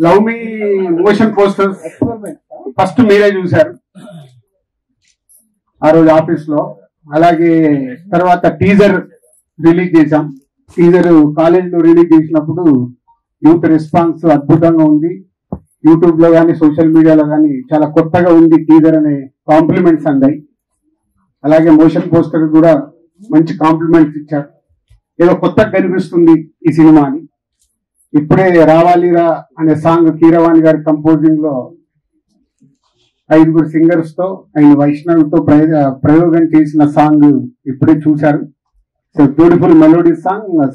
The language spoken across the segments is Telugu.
లవ్ మీ మోషన్ పోస్టర్స్ ఫస్ట్ మీరే చూశారు ఆ రోజు ఆఫీస్ లో. అలాగే తర్వాత టీజర్ రిలీజ్ చేశాం. టీజర్ కాలేజ్ లో రిలీజ్ చేసినప్పుడు యూత్ రెస్పాన్స్ అద్భుతంగా ఉంది. యూట్యూబ్ లో కానీ సోషల్ మీడియాలో కానీ చాలా కొత్తగా ఉంది టీజర్ అనే కాంప్లిమెంట్స్ అందాయి. అలాగే మోషన్ పోస్టర్ కూడా మంచి కాంప్లిమెంట్స్ ఇచ్చారు. ఏదో కొత్తగా కనిపిస్తుంది ఈ సినిమా అని. ఇప్పుడే రావాలిరా అనే సాంగ్ కీరవాణి గారి కంపోజింగ్ లో 5 సింగర్స్ తో ఆయన వైష్ణవ్ తో ప్రయోగం చేసిన సాంగ్ ఇప్పుడే చూశారు. సో బ్యూటిఫుల్ మెలోడీ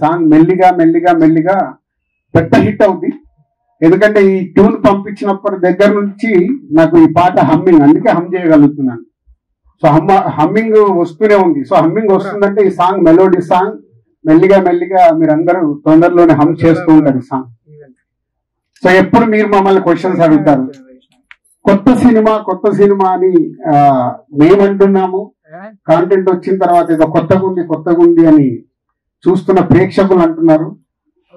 సాంగ్ మెల్లిగా మెల్లిగా మెల్లిగా పెద్ద హిట్ అవుద్ది. ఎందుకంటే ఈ ట్యూన్ పంపించినప్పటి దగ్గర నుంచి నాకు ఈ పాట హమ్మింగ్, అందుకే హమ్ చేయగలుగుతున్నాను. సో హమ్మింగ్ వస్తూనే ఉంది. సో హమ్మింగ్ వస్తుందంటే ఈ సాంగ్ మెలోడీ సాంగ్ మెల్లిగా మెల్లిగా మీరందరూ తొందరలోనే హమ్ చేస్తూ ఉంటారు సాంగ్. సో ఎప్పుడు మీరు మమ్మల్ని క్వశ్చన్స్ అడుగుతారు, కొత్త సినిమా అని మేమంటున్నాము. కాంటెంట్ వచ్చిన తర్వాత ఏదో కొత్తగా ఉంది అని చూస్తున్న ప్రేక్షకులు అంటున్నారు.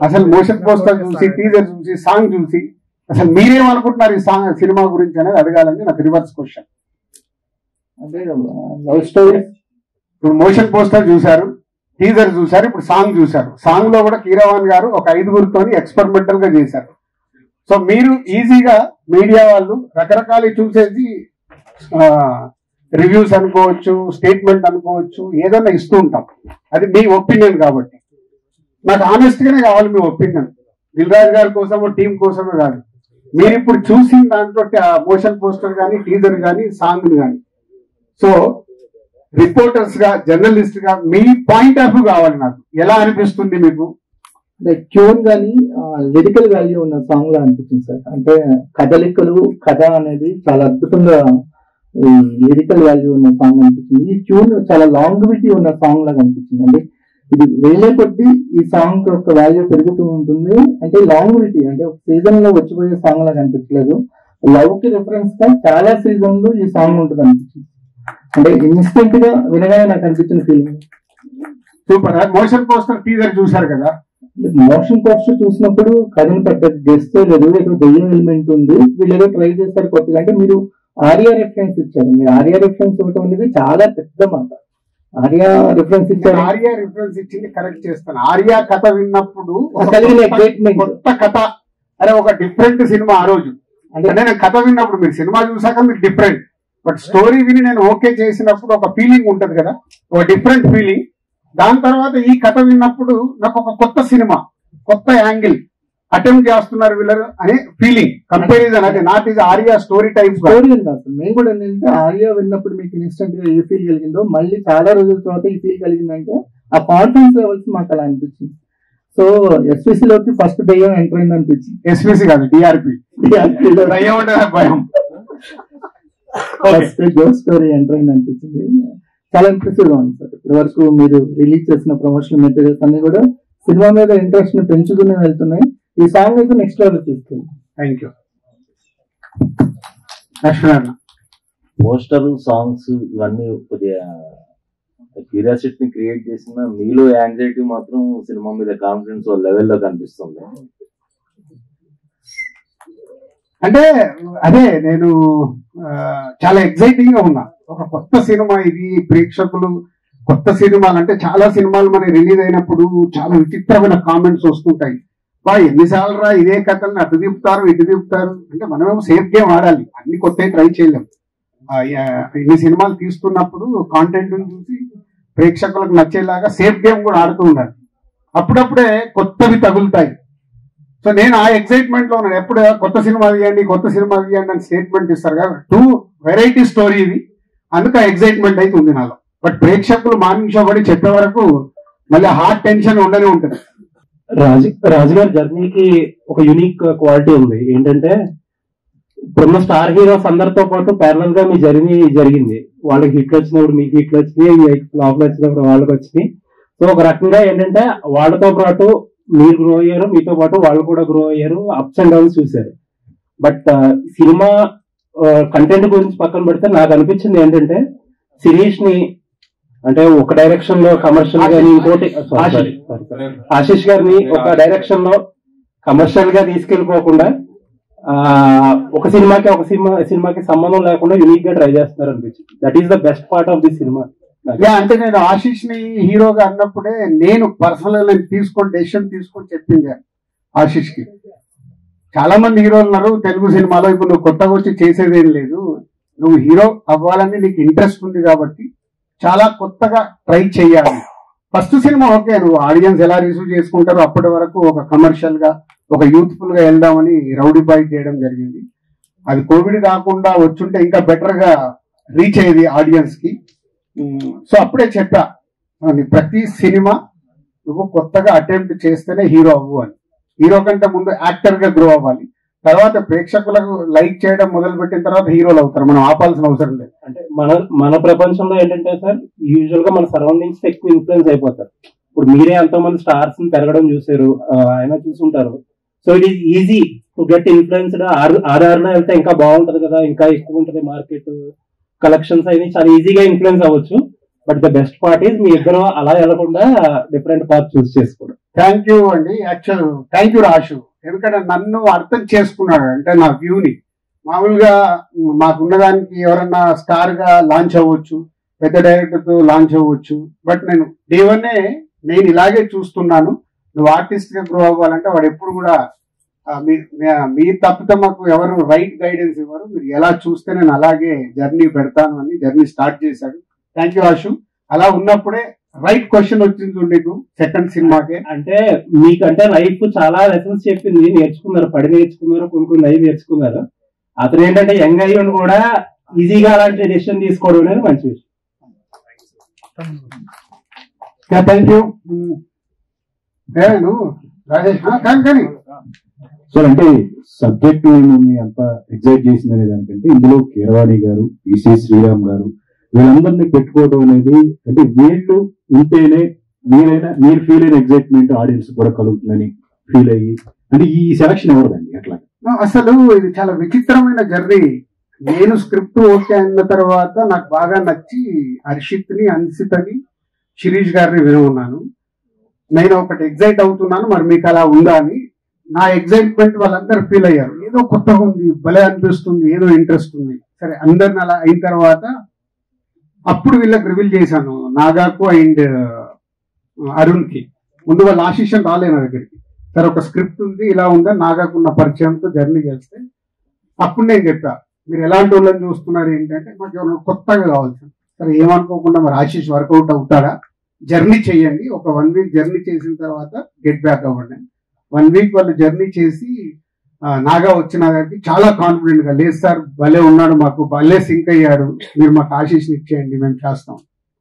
అసలు మోషన్ పోస్టర్ చూసి, టీజర్ చూసి, సాంగ్ చూసి అసలు మీరేమనుకుంటున్నారు ఈ సినిమా గురించి అనేది అడగాలని నాకు రివర్స్ క్వశ్చన్. అంటే లవ్ స్టోరీ. ఇప్పుడు మోషన్ పోస్టర్ చూశారు, టీజర్ చూశారు, ఇప్పుడు సాంగ్ చూశారు. సాంగ్ లో కూడా కీరవాణి గారు ఒక 5 ఎక్స్పెరిమెంటల్ గా చేశారు. సో మీరు ఈజీగా మీడియా వాళ్ళు రకరకాలు చూసేసి రివ్యూస్ అనుకోవచ్చు, స్టేట్మెంట్ అనుకోవచ్చు, ఏదైనా ఇస్తూ ఉంటాం. అది మీ ఒపీనియన్ కాబట్టి నాకు ఆనెస్ట్ గానే కావాలి మీ ఒపీనియన్. దిల్ రాజు గారి కోసమో టీం కోసమో కాదు. మీరు ఇప్పుడు చూసిన దాంట్లో మోషన్ పోస్టర్ కానీ, టీజర్ కానీ, సాంగ్ కానీ, సో రిపోర్టర్స్ గా, జర్నలిస్ట్ గా మీ పాయింట్ ఆఫ్ వ్యూ కావాలి నాకు. ఎలా అనిపిస్తుంది మీకు? ట్యూన్ కానీ లిరికల్ వాల్యూ ఉన్న సాంగ్ లా అనిపించింది సార్. అంటే కథ అనేది చాలా అద్భుతంగా ఈ లిరికల్ వాల్యూ ఉన్న సాంగ్ అనిపించింది. ఈ ట్యూన్ చాలా లాంగివిటీ ఉన్న సాంగ్ లాగా అనిపించింది. అంటే ఇది వేలే కొద్ది ఈ సాంగ్ యొక్క వాల్యూ పెరుగుతూ ఉంటుంది. అంటే లాంగివిటీ అంటే ఒక సీజన్ లో వచ్చిపోయే సాంగ్ లాగా అనిపించలేదు. లవ్ కి రిఫరెన్స్ గా చాలా సీజన్ లో ఈ సాంగ్ ఉంటుంది అనిపించింది. అంటే ఇన్స్టెంట్ గా వినగానే నాకు అనిపించిన feeling. Super. Motion poster teaser చూశారు కదా? మోషన్ పోస్టర్ చూసినప్పుడు కథను పెద్ద గెస్ట్ లేదు, ఏదో దెయ్యం ఎలిమెంట్ ఉంది, వీళ్ళు ఏదో ట్రై చేస్తారు కొత్తగా. అంటే మీరు ఆర్యా రిఫరెన్స్ ఇచ్చారు. మీరు ఆర్యా రిఫరెన్స్ ఇవ్వటం అనేది చాలా పెద్ద మాట. ఆర్యా రిఫరెన్స్ ఇచ్చారు. ఆర్యా రిఫరెన్స్ ఇచ్చింది కరెక్ట్ చేస్తాను. ఆర్యా కథ విన్నప్పుడు కొత్త కథ, అరే ఒక డిఫరెంట్ సినిమా ఆ రోజు. అంటే నేను కథ విన్నప్పుడు, మీరు సినిమా చూసాక మీరు డిఫరెంట్, బట్ స్టోరీ విని నేను ఓకే చేసినప్పుడు ఒక ఫీలింగ్ ఉంటది కదా, ఒక డిఫరెంట్ ఫీలింగ్. దాని తర్వాత ఈ కథ విన్నప్పుడు నాకు ఒక కొత్త సినిమా, కొత్త యాంగిల్ అటెంప్ట్ చేస్తున్నారు వీళ్ళరు అనే ఫీలింగ్, కంపారిజన్. అది not is Arya story type story కాదు. మేము కూడా ఏంటంటే ఆర్యా విన్నప్పుడు మీకు ఇన్స్టెంట్ గా ఏ ఫీల్ కలిగిందో మళ్ళీ చాలా రోజుల తర్వాత ఈ ఫీల్ కలిగిందంటే ఆ కాన్ఫిడెన్స్ లెవెల్స్ మాకు అలా అనిపించింది. సో ఎస్పీసీ లోకి ఫస్ట్ దయ్యం ఎంటర్ అయింది అనిపించింది. ఎస్పీసీ కాదు, డిఆర్పి. భయం. ఫస్ట్ గోస్ట్ స్టోరీ ఎంటర్ అయింది అనిపించింది. చాలా ఇంప్రెసివ్ గా ఉంది సార్. ఇప్పటి వరకు మీరు రిలీజ్ చేసిన ప్రమోషనల్ మెటీరియల్స్ అన్ని కూడా సినిమా మీద ఇంట్రెస్ట్ ని పెంచుకునే వెళ్తున్నాయి. ఈ సాంగ్ అయితే నెక్స్ట్ లెవెల్ తీసుకెళ్ళి. Thank you. పోస్టర్, సాంగ్స్ ఇవన్నీ కొద్దిగా క్యూరియాసిటీని క్రియేట్ చేసిన, మీలో యాంగ్జైటీ మాత్రం సినిమా మీద కాన్ఫిడెన్స్ లెవెల్లో కనిపిస్తుంది. అంటే అదే నేను చాలా ఎక్సైటింగ్ గా ఉన్నా. ఒక కొత్త సినిమా ఇది. ప్రేక్షకులు కొత్త సినిమాలు అంటే చాలా సినిమాలు మనకి రిలీజ్ అయినప్పుడు చాలా విచిత్రమైన కామెంట్స్ వస్తుంటాయి. ఎన్నిసార్లు రా ఇదే కథల్ని అటు తిప్పుతారు ఇటు తిప్పుతారు. అంటే మనమేమో సేఫ్ గేమ్ ఆడాలి, అన్ని కొత్త ట్రై చేయలేం. ఇన్ని సినిమాలు తీస్తున్నప్పుడు కాంటెంట్ చూసి ప్రేక్షకులకు నచ్చేలాగా సేఫ్ గేమ్ కూడా ఆడుతూ ఉండాలి. అప్పుడప్పుడే కొత్తవి తగులుతాయి. సో నేను ఆ ఎక్సైట్మెంట్ లో ఉన్నాను. ఎప్పుడు కొత్త సినిమా తీయండి అని స్టేట్మెంట్ ఇస్తారు కదా, 2 వెరైటీ స్టోరీ ఇది. అందుకు ఆ ఎక్సైట్మెంట్ అయితే ఉంది నాలో. బట్ ప్రేక్షకులు మార్నింగ్ షో పడి చెప్పే వరకు మళ్ళీ హార్ట్ టెన్షన్ ఉండనే ఉంటుంది. రాజుగారి జర్నీకి ఒక యూనిక్ క్వాలిటీ ఉంది. ఏంటంటే ఇప్పుడున్న స్టార్ హీరోస్ అందరితో పాటు ప్యారలల్ గా మీ జర్నీ జరిగింది. వాళ్ళకి హిట్లు వచ్చినప్పుడు మీకు హిట్లు వచ్చినాయి, ఫ్లాప్లు వచ్చినప్పుడు వాళ్ళకి వచ్చినాయి. సో ఒక రకంగా ఏంటంటే వాళ్ళతో పాటు మీరు గ్రో అయ్యారు, మీతో పాటు వాళ్ళు కూడా గ్రో అయ్యారు, అప్స్ అండ్ డౌన్స్ చూశారు. బట్ సినిమా కంటెంట్ గురించి పక్కన పెడితే నాకు అనిపించింది ఏంటంటే శిరీష్ ని అంటే ఒక డైరెక్షన్ లో కమర్షియల్ గానీ, ఇంకోటి ఆశీష్ గారిని ఒక డైరెక్షన్ లో కమర్షియల్ గా తీసుకెళ్ళిపోకుండా ఒక సినిమాకి సంబంధం లేకుండా యూనిక్ గా ట్రై చేస్తున్నారు అనిపించింది. That is the best part of the cinema. అంటే నేను ఆశీష్ ని హీరోగా అన్నప్పుడే నేను పర్సనల్ నేను డెసిషన్ తీసుకొని చెప్పింది ఆశీష్ కి. చాలా మంది హీరోలు ఉన్నారు తెలుగు సినిమాలో, ఇప్పుడు నువ్వు కొత్తగా వచ్చి చేసేదేం లేదు, నువ్వు హీరో అవ్వాలని నీకు ఇంట్రెస్ట్ ఉంది కాబట్టి చాలా కొత్తగా ట్రై చేయాలి. ఫస్ట్ సినిమా ఓకే, నువ్వు ఆడియన్స్ ఎలా రిసీవ్ చేసుకుంటారో అప్పటి వరకు ఒక కమర్షియల్ గా ఒక యూత్ఫుల్ గా వెళ్దామని రౌడీ బాయ్ చేయడం జరిగింది. అది కోవిడ్ కాకుండా వచ్చుంటే ఇంకా బెటర్ గా రీచ్ అయ్యేది ఆడియన్స్ కి. సో అప్పుడే చెప్పా, ప్రతి సినిమా నువ్వు కొత్తగా అటెంప్ట్ చేస్తేనే హీరో అవ్వు అని. హీరో కంటే ముందు యాక్టర్ గా గ్రో అవ్వాలి, తర్వాత ప్రేక్షకులకు లైక్ చేయడం మొదలు పెట్టిన తర్వాత హీరోలు అవుతారు. మనం ఆపాల్సిన అవసరం లేదు. అంటే మన ప్రపంచంలో ఏంటంటే సార్, యూజువల్ గా మన సరౌండింగ్స్ ఎక్కువ ఇన్ఫ్లుయెన్స్ అయిపోతారు. ఇప్పుడు మీరే ఎంతో మంది స్టార్స్ పెరగడం చూసారు, ఆయన చూసుంటారు. So it is easy to get influenced. ఆర్ఆర్లో వెళ్తే ఇంకా బాగుంటది కదా, ఇంకా ఎక్కువ ఉంటది మార్కెట్, కలెక్షన్స్ అయితే చాలా ఈజీగా ఇన్ఫ్లుయెన్స్ అవ్వచ్చు. But the best part is మీ ఇద్దరు అలా వెళ్లకుండా డిఫరెంట్ పార్ట్ చూస్ చేసుకోవడం. థ్యాంక్ యూ అండి. యాక్చువల్ థ్యాంక్ యూ రాషు, ఎందుకంటే నన్ను అర్థం చేసుకున్నాడు. అంటే నా వ్యూని మామూలుగా మాకున్నదానికి ఎవరన్నా స్టార్ గా లాంచ్ అవ్వచ్చు, పెద్ద డైరెక్టర్ తో లాంచ్ అవ్వచ్చు. బట్ నేను దేవన్నే నేను ఇలాగే చూస్తున్నాను. నువ్వు ఆర్టిస్ట్ గా గ్రో అవ్వాలంటే వాడు ఎప్పుడు కూడా మీరు తప్పితే మాకు ఎవరు రైట్ గైడెన్స్ ఇవ్వరు, మీరు ఎలా చూస్తే నేను అలాగే జర్నీ పెడతాను అని జర్నీ స్టార్ట్ చేశాడు. థ్యాంక్ యూ ఆశు. అలా ఉన్నప్పుడే రైట్ క్వశ్చన్ వచ్చింది నీకు సెకండ్ సినిమాకే. అంటే మీకంటే లైఫ్ చాలా లెసన్స్ చెప్పింది, నేర్చుకున్నారు, పడి నేర్చుకున్నారు, కొన్ని లైవ్ నేర్చుకున్నారు. అతను ఏంటంటే యంగ్ అయ్యి కూడా ఈజీగా అలాంటి డెసిషన్ తీసుకోవడం అనేది మంచి విషయం. Thank you Rajesh. కానీ సో అంటే సబ్జెక్ట్ మిమ్మల్ని అంత ఎగ్జైట్ చేసిందనే దానికంటే ఇందులో కీరవాణి గారు, ఈసీ శ్రీరామ్ గారు వీళ్ళందరినీ పెట్టుకోవడం అనేది, అంటే వీళ్ళు ఉంటేనే మీరు ఫీల్ అయిన ఎగ్జైట్మెంట్ ఆడియన్స్ కూడా కలుగుతుందని ఫీల్ అయ్యి, అంటే ఈ సెలక్షన్ ఎవరిదండి అట్లా? అసలు ఇది చాలా విచిత్రమైన జర్నీ. నేను స్క్రిప్ట్ ఓకే అన్న తర్వాత నాకు బాగా నచ్చి హర్షిత్ ని, అన్సితని, శిరీష్ గారిని వినున్నాను. నేను ఒకటి ఎగ్జైట్ అవుతున్నాను, మరి మీకు అలా ఉందా అని. నా ఎగ్జైట్మెంట్ వాళ్ళందరూ ఫీల్ అయ్యారు. ఏదో కొత్తగా ఉంది, భలే అనిపిస్తుంది, ఏదో ఇంట్రెస్ట్ ఉంది. సరే అందరిని అలా అయిన తర్వాత అప్పుడు వీళ్ళకి రివీల్ చేశాను, నాగాకు అండ్ అరుణ్ కి. ముందు వాళ్ళు ఆశీషం రాలే నా దగ్గరికి. సరే ఒక స్క్రిప్ట్ ఉంది, ఇలా ఉందా, నాగాకున్న పరిచయంతో జర్నీ చేస్తే అప్పుడు నేను చెప్పా, మీరు ఎలాంటి వాళ్ళని చూస్తున్నారు ఏంటంటే మాకు ఎవరైనా కొత్తగా కావాల్సింది. సరే ఏమనుకోకుండా మరి ఆశీష్ వర్కౌట్ అవుతాడా, జర్నీ చేయండి, ఒక 1 వీక్ జర్నీ చేసిన తర్వాత గెట్ బ్యాక్ అవ్వండి. 1 వీక్ వాళ్ళు జర్నీ చేసి నాగా వచ్చిన దగ్గరికి చాలా కాన్ఫిడెంట్ గా, లేదు సార్ భలే ఉన్నాడు, మాకు భలే సింక్ అయ్యాడు, మీరు మాకు ఆశీష్ని ఇచ్చేయండి, మేము చేస్తాం.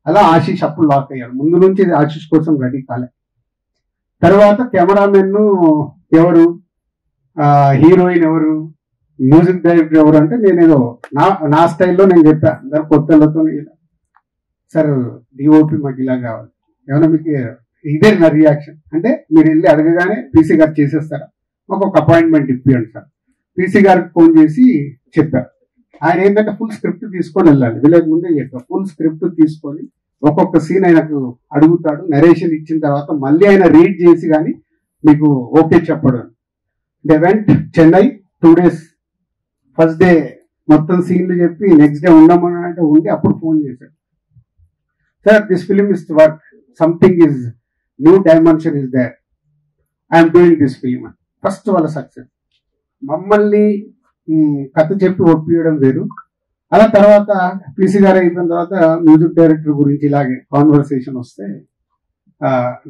అలా ఆశీష్ అప్పుడు లాక్ అయ్యాడు. ముందు నుంచి ఆశీష్ కోసం రెడీ కాలే. తర్వాత కెమెరామెన్ ఎవరు, హీరోయిన్ ఎవరు, మ్యూజిక్ డైరెక్టర్ ఎవరు అంటే నేనేదో నా స్టైల్లో నేను చెప్పా. అందరు కొత్తలతో సార్ డిఓపి మాకు ఇలా కావాలి, ఏమన్నా మీకు ఇదే నా రియాక్షన్. అంటే మీరు వెళ్ళి అడగగానే పీసీ గారు చేసేస్తారా, మాకు ఒక అపాయింట్మెంట్ ఇప్పియండి సార్. పీసీ గారికి ఫోన్ చేసి చెప్పారు. ఆయన ఏంటంటే ఫుల్ స్క్రిప్ట్ తీసుకొని వెళ్ళాలి, వీళ్ళకి ముందే చెప్పారు. ఫుల్ స్క్రిప్ట్ తీసుకొని ఒక్కొక్క సీన్ ఆయనకు అడుగుతాడు, నరేషన్ ఇచ్చిన తర్వాత మళ్ళీ ఆయన రీడ్ చేసి కానీ మీకు ఓకే చెప్పడం. They went Chennai 2 days. First day మొత్తం సీన్లు చెప్పి నెక్స్ట్ డే ఉండమని అంటే ఉండి అప్పుడు ఫోన్ చేశాడు, sir this film is work, something is new dimension is there, I'm doing this film అని. ఫస్ట్ వాళ్ళ సక్సెస్. మమ్మల్ని కథ చెప్పి ఒప్పియడం వేరు. అలా తర్వాత పీసీ గారు అయిపోయిన తర్వాత మ్యూజిక్ డైరెక్టర్ గురించి ఇలాగే కాన్వర్సేషన్ వస్తే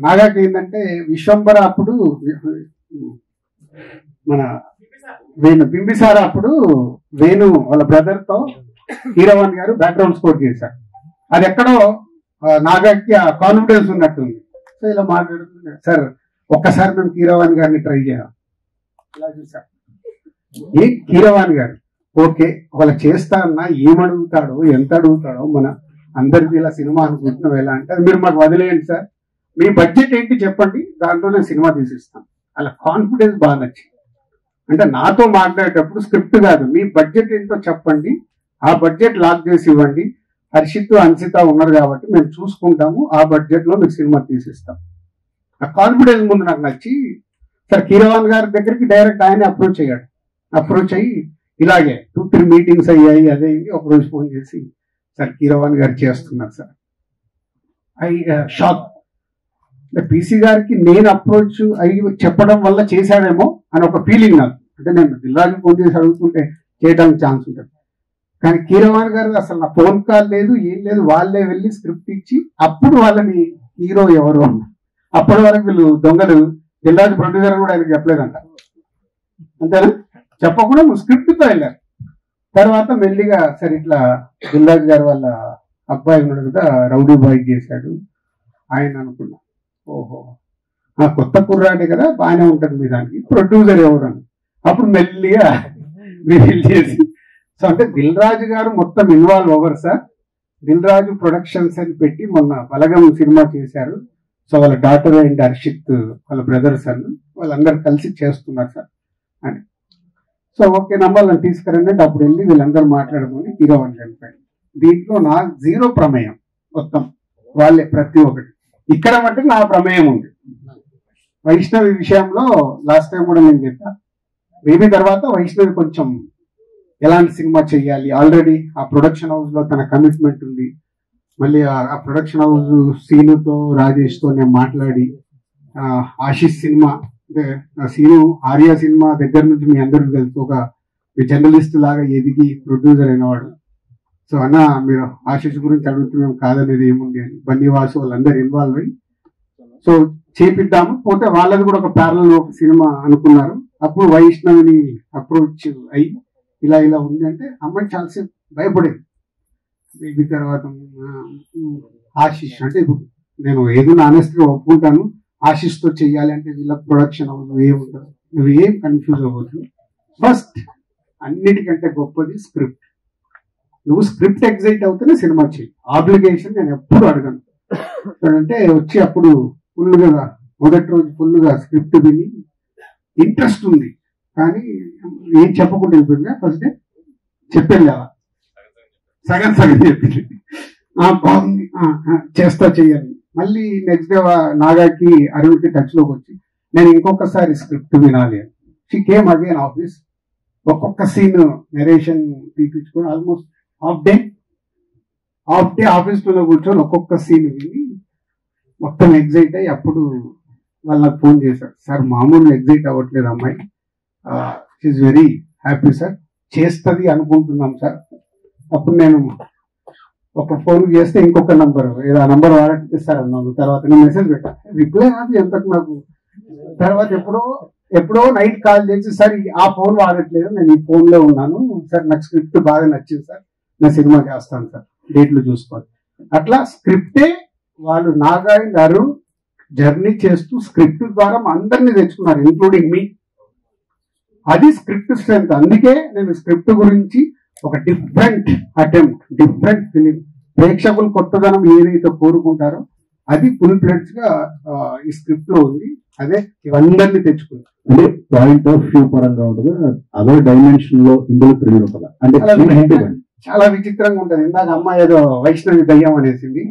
నాగాకి ఏంటంటే విశ్వంబర అప్పుడు మన బింబిసార అప్పుడు వేణు వాళ్ళ బ్రదర్ తో కీరవాణి గారు బ్యాక్గ్రౌండ్ స్కోర్ చేశారు. అది ఎక్కడో నాగాకి ఆ కాన్ఫిడెన్స్ ఉన్నట్టుంది. సో ఇలా మాట్లాడుతున్నారు, సార్ ఒక్కసారి మేము కీరవాణి గారిని ట్రై చేయాలి. ఇలా చూసారు, ఏ కీరవాణి గారు ఓకే వాళ్ళ చేస్తా అన్నా ఏమడుగుతాడో ఎంత అడుగుతాడో మన అందరికీ ఇలా సినిమా అనుకుంటున్నాం. ఎలా అంటే మీరు మాకు వదిలేయండి సార్, మీ బడ్జెట్ ఏంటి చెప్పండి, దాంట్లో నేను సినిమా తీసిస్తాను. అలా కాన్ఫిడెన్స్ బాగా నచ్చింది. అంటే నాతో మాట్లాడేటప్పుడు స్క్రిప్ట్ కాదు, మీ బడ్జెట్ ఏంటో చెప్పండి, ఆ బడ్జెట్ లాక్ చేసి ఇవ్వండి, హర్షిత్ అన్సిత ఉన్నారు కాబట్టి మేము చూసుకుంటాము, ఆ బడ్జెట్ లో మీకు సినిమా తీసిస్తాం. ఆ కాన్ఫిడెన్స్ ముందు నాకు నచ్చి సార్ కీరవాన్ గారి దగ్గరికి డైరెక్ట్ ఆయన అప్రోచ్ అయ్యాడు. అప్రోచ్ అయ్యి ఇలాగే 2-3 మీటింగ్స్ అయ్యాయి. అదే ఒక రోజు ఫోన్ చేసి సార్ కీరవాన్ గారు చేస్తున్నారు సార్. షాక్. పీసీ గారికి నేను అప్రోచ్ అయ్యి చెప్పడం వల్ల చేశాడేమో అని ఒక ఫీలింగ్ నాకు. అంటే నేను దిల్రాజు ఫోన్ చేసి అడుగుతుంటే చేయడానికి ఛాన్స్ ఉంటుంది, కానీ కీరవాన్ గారు అసలు నా ఫోన్ కాల్ లేదు, ఏం లేదు. వాళ్ళే వెళ్ళి స్క్రిప్ట్ ఇచ్చి అప్పుడు వాళ్ళని హీరో ఎవరు అన్న. అప్పటి వరకు వీళ్ళు దొంగలు, దిల్రాజు ప్రొడ్యూసర్ కూడా ఆయనకు చెప్పలేదంట. అంతేనా? చెప్పకుండా స్క్రిప్ట్తో వెళ్ళారు. తర్వాత మెల్లిగా సరే ఇట్లా దిల్రాజు గారు వాళ్ళ అబ్బాయి ఉన్నాడు కదా, రౌడీ బాయ్ చేశాడు ఆయన అనుకున్నా. ఓహో ఆ కొత్త కుర్రాడే కదా, బాగానే ఉంటుంది మీ దానికి, ప్రొడ్యూసర్ ఎవరు అని. అప్పుడు మెల్లిగా రివీల్ చేసి, సో అంటే దిల్ రాజు గారు మొత్తం ఇన్వాల్వ్ అవ్వరు సార్. దిల్ రాజు ప్రొడక్షన్స్ అని పెట్టి మొన్న బలగం సినిమా చేశారు. సో వాళ్ళ డాటర్ అండ్ హర్షిత్ వాళ్ళ బ్రదర్స్ అని వాళ్ళందరూ కలిసి చేస్తున్నారు సార్ అని. సో ఓకే నమ్మాలని తీసుకురండి అంటే అప్పుడు వెళ్ళి వీళ్ళందరూ మాట్లాడుకొని హీరో అని చనిపోయాడు. దీంట్లో నాకు 0 ప్రమేయం, మొత్తం వాళ్ళే ప్రతి ఒక్కటి. ఇక్కడ మట్టుకు నా ప్రమేయం ఉంది. వైష్ణవి విషయంలో లాస్ట్ టైం కూడా నేను చెప్పా, బేబీ తర్వాత వైష్ణవి కొంచెం ఎలాంటి సినిమా చెయ్యాలి, ఆల్రెడీ ఆ ప్రొడక్షన్ హౌస్ లో తన కమిట్మెంట్ ఉంది. మళ్ళీ ఆ ప్రొడక్షన్ హౌస్ సీనుతో రాజేష్ తో నేను మాట్లాడి ఆశిష్ సినిమా అంటే సీను ఆర్య సినిమా దగ్గర నుంచి మీ అందరికీ తెలుసు, ఒక జర్నలిస్ట్ లాగా ఎదిగి ప్రొడ్యూసర్ అయినవాడు. సో అన్న మీరు ఆశిష్ గురించి అడుగుతున్నాం, కాదనేది ఏముంది అని బన్నీవాసు వాళ్ళందరూ ఇన్వాల్వ్ అయ్యి సో చేపిద్దాము. పోతే వాళ్ళది కూడా ఒక ప్యారలల్ ఒక సినిమా అనుకున్నారు. అప్పుడు వైష్ణవిని అప్రోచ్ అయ్యి ఇలా ఇలా ఉంది అంటే అమ్మాయి చాలాసేపు భయపడేది. బేబీ తర్వాత ఆశిష్ అంటే ఇప్పుడు నేను ఏదో ఆనెస్ట్గా ఒప్పుకుంటాను, ఆశిష్ తో చెయ్యాలి అంటే వీళ్ళ ప్రొడక్షన్ అవ్వదు, ఏముంటుంది, నువ్వు ఏం కన్ఫ్యూజ్ అవ్వద్దు. ఫస్ట్ అన్నిటికంటే గొప్పది స్క్రిప్ట్. నువ్వు స్క్రిప్ట్ ఎగ్జైట్ అవుతేనే సినిమా చేయి. ఆబ్లిగేషన్ నేను ఎప్పుడు అడగను. అంటే వచ్చి అప్పుడు ఫుల్గా మొదటి రోజు ఫుల్గా స్క్రిప్ట్ విని ఇంట్రెస్ట్ ఉంది కానీ ఏం చెప్పకుండా వెళ్ళిపోయింది. ఫస్ట్ డే చెప్పాను సగం చెప్పింది, బాగుంది చేస్తా చెయ్యాలి. మళ్ళీ నెక్స్ట్ డే నాగాకి అరుణ్కి టచ్ లోకి వచ్చి నేను ఇంకొకసారి స్క్రిప్ట్ వినాలి అని. She came again office. ఒక్కొక్క సీన్ నెరేషన్ తీపించుకొని ఆల్మోస్ట్ హాఫ్ డే ఆఫీస్ లో కూర్చొని ఒక్కొక్క సీన్ విని మొత్తం ఎగ్జైట్ అయ్యి అప్పుడు వాళ్ళు నాకు ఫోన్ చేశారు, సార్ మామూలు ఎగ్జైట్ అవ్వట్లేదు అమ్మాయి, షీఈ్ వెరీ హ్యాపీ సార్, చేస్తుంది అనుకుంటున్నాం సార్. అప్పుడు నేను ఒక ఫోన్ చేస్తే ఇంకొక నంబర్ ఏదో ఆ నంబర్ వాడట్లేదు సార్ అన్నాను. తర్వాత నేను మెసేజ్ పెట్టాను, రిప్లై కాదు ఎంతకు నాకు. తర్వాత ఎప్పుడో నైట్ కాల్ చేసి సార్ ఆ ఫోన్ వాడట్లేదు, నేను ఈ ఫోన్ లో ఉన్నాను సార్, నాకు స్క్రిప్ట్ బాగా నచ్చింది సార్, నేను సినిమా చేస్తాను సార్, డేట్లు చూసుకోవాలి. అట్లా స్క్రిప్టే వాళ్ళు నాగా అండ్ అరుణ్ జర్నీ చేస్తూ స్క్రిప్ట్ ద్వారా అందరినీ తెచ్చుకున్నారు, ఇంక్లూడింగ్ మీ. అది స్క్రిప్ట్ స్ట్రెంత్. అందుకే నేను స్క్రిప్ట్ గురించి ఒక డిఫరెంట్ అటెంప్ట్, డిఫరెంట్ ఫిలిం, ప్రేక్షకులు కొత్తదనం ఏదైతే కోరుకుంటారో అది ఫుల్ ఫ్లెడ్జ్ గా ఈ స్క్రిప్ట్ లో ఉంది. అదే ఇవందరినీ తెచ్చుకుంది. అంటే పాయింట్ ఆఫ్ వ్యూ పరంగా ఉంటుంది, అదే డైమెన్షన్ లో ఇందులో థ్రిల్ ఉంటుంది. అంటే చాలా విచిత్రంగా ఉంటది. ఇందాక అమ్మాయి ఏదో వైష్ణవి దయ్యం అనేసింది.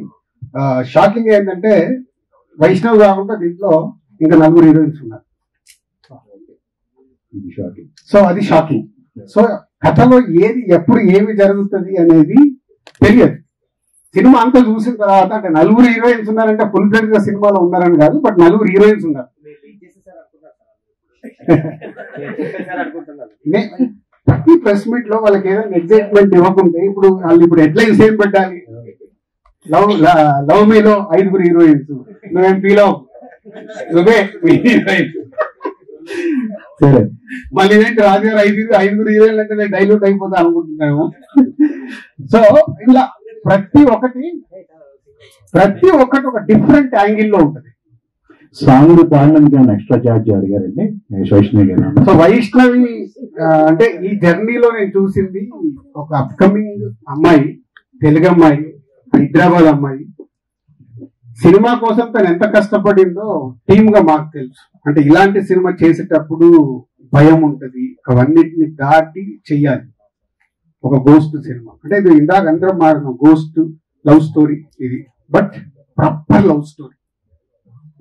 షాకింగ్ ఏంటంటే వైష్ణవ్ కాకుండా దీంట్లో ఇంకా 4 హీరోయిన్స్ ఉన్నారు. సో అది షాకింగ్. సో కథలో ఏది ఎప్పుడు ఏమి జరుగుతుంది అనేది తెలియదు. సినిమా అంతా చూసిన తర్వాత అంటే 4 హీరోయిన్స్ ఉన్నారంటే ఫుల్ ఫ్లెడ్జ్ గా సినిమాలో ఉన్నారని కాదు, బట్ 4 హీరోయిన్స్ ఉన్నారు. ప్రతి ప్రెస్ మీట్ లో వాళ్ళకి ఏదైనా ఎగ్జైట్మెంట్ ఇవ్వకుంటే ఇప్పుడు వాళ్ళు ఇప్పుడు హెడ్లైన్స్ ఏం పెట్టాలి, లవ్ మీలో 5 హీరోయిన్స్, నువ్వేం ఫీల్ అవ్వు, నువ్వే హీరోయిన్స్. సరే మళ్ళీ ఏంటి రాజుగారు 5 హీరోయిన్లు అంటే నేను డైల్యూట్ అయిపోతా అనుకుంటున్నాము. సో ఇలా ప్రతి ఒక్కటి ఒక డిఫరెంట్ యాంగిల్ లో ఉంటుంది. సాంగ్ పాడడానికి ఎక్స్ట్రా చార్జ్ అడిగారండి వైష్ణవి గారు. సో వైష్ణవి అంటే ఈ జర్నీలో నేను చూసింది ఒక అప్కమింగ్ అమ్మాయి, తెలుగు అమ్మాయి, హైదరాబాద్ అమ్మాయి. సినిమా కోసం తను ఎంత కష్టపడిందో టీమ్ గా మాకు తెలుసు. అంటే ఇలాంటి సినిమా చేసేటప్పుడు భయం ఉంటది, అవన్నిటిని దాటి చెయ్యాలి. ఒక గోస్ట్ సినిమా అంటే ఇది ఇందాక అందరం మారిన గోస్ట్ లవ్ స్టోరీ ఇది, బట్ ప్రాపర్ లవ్ స్టోరీ.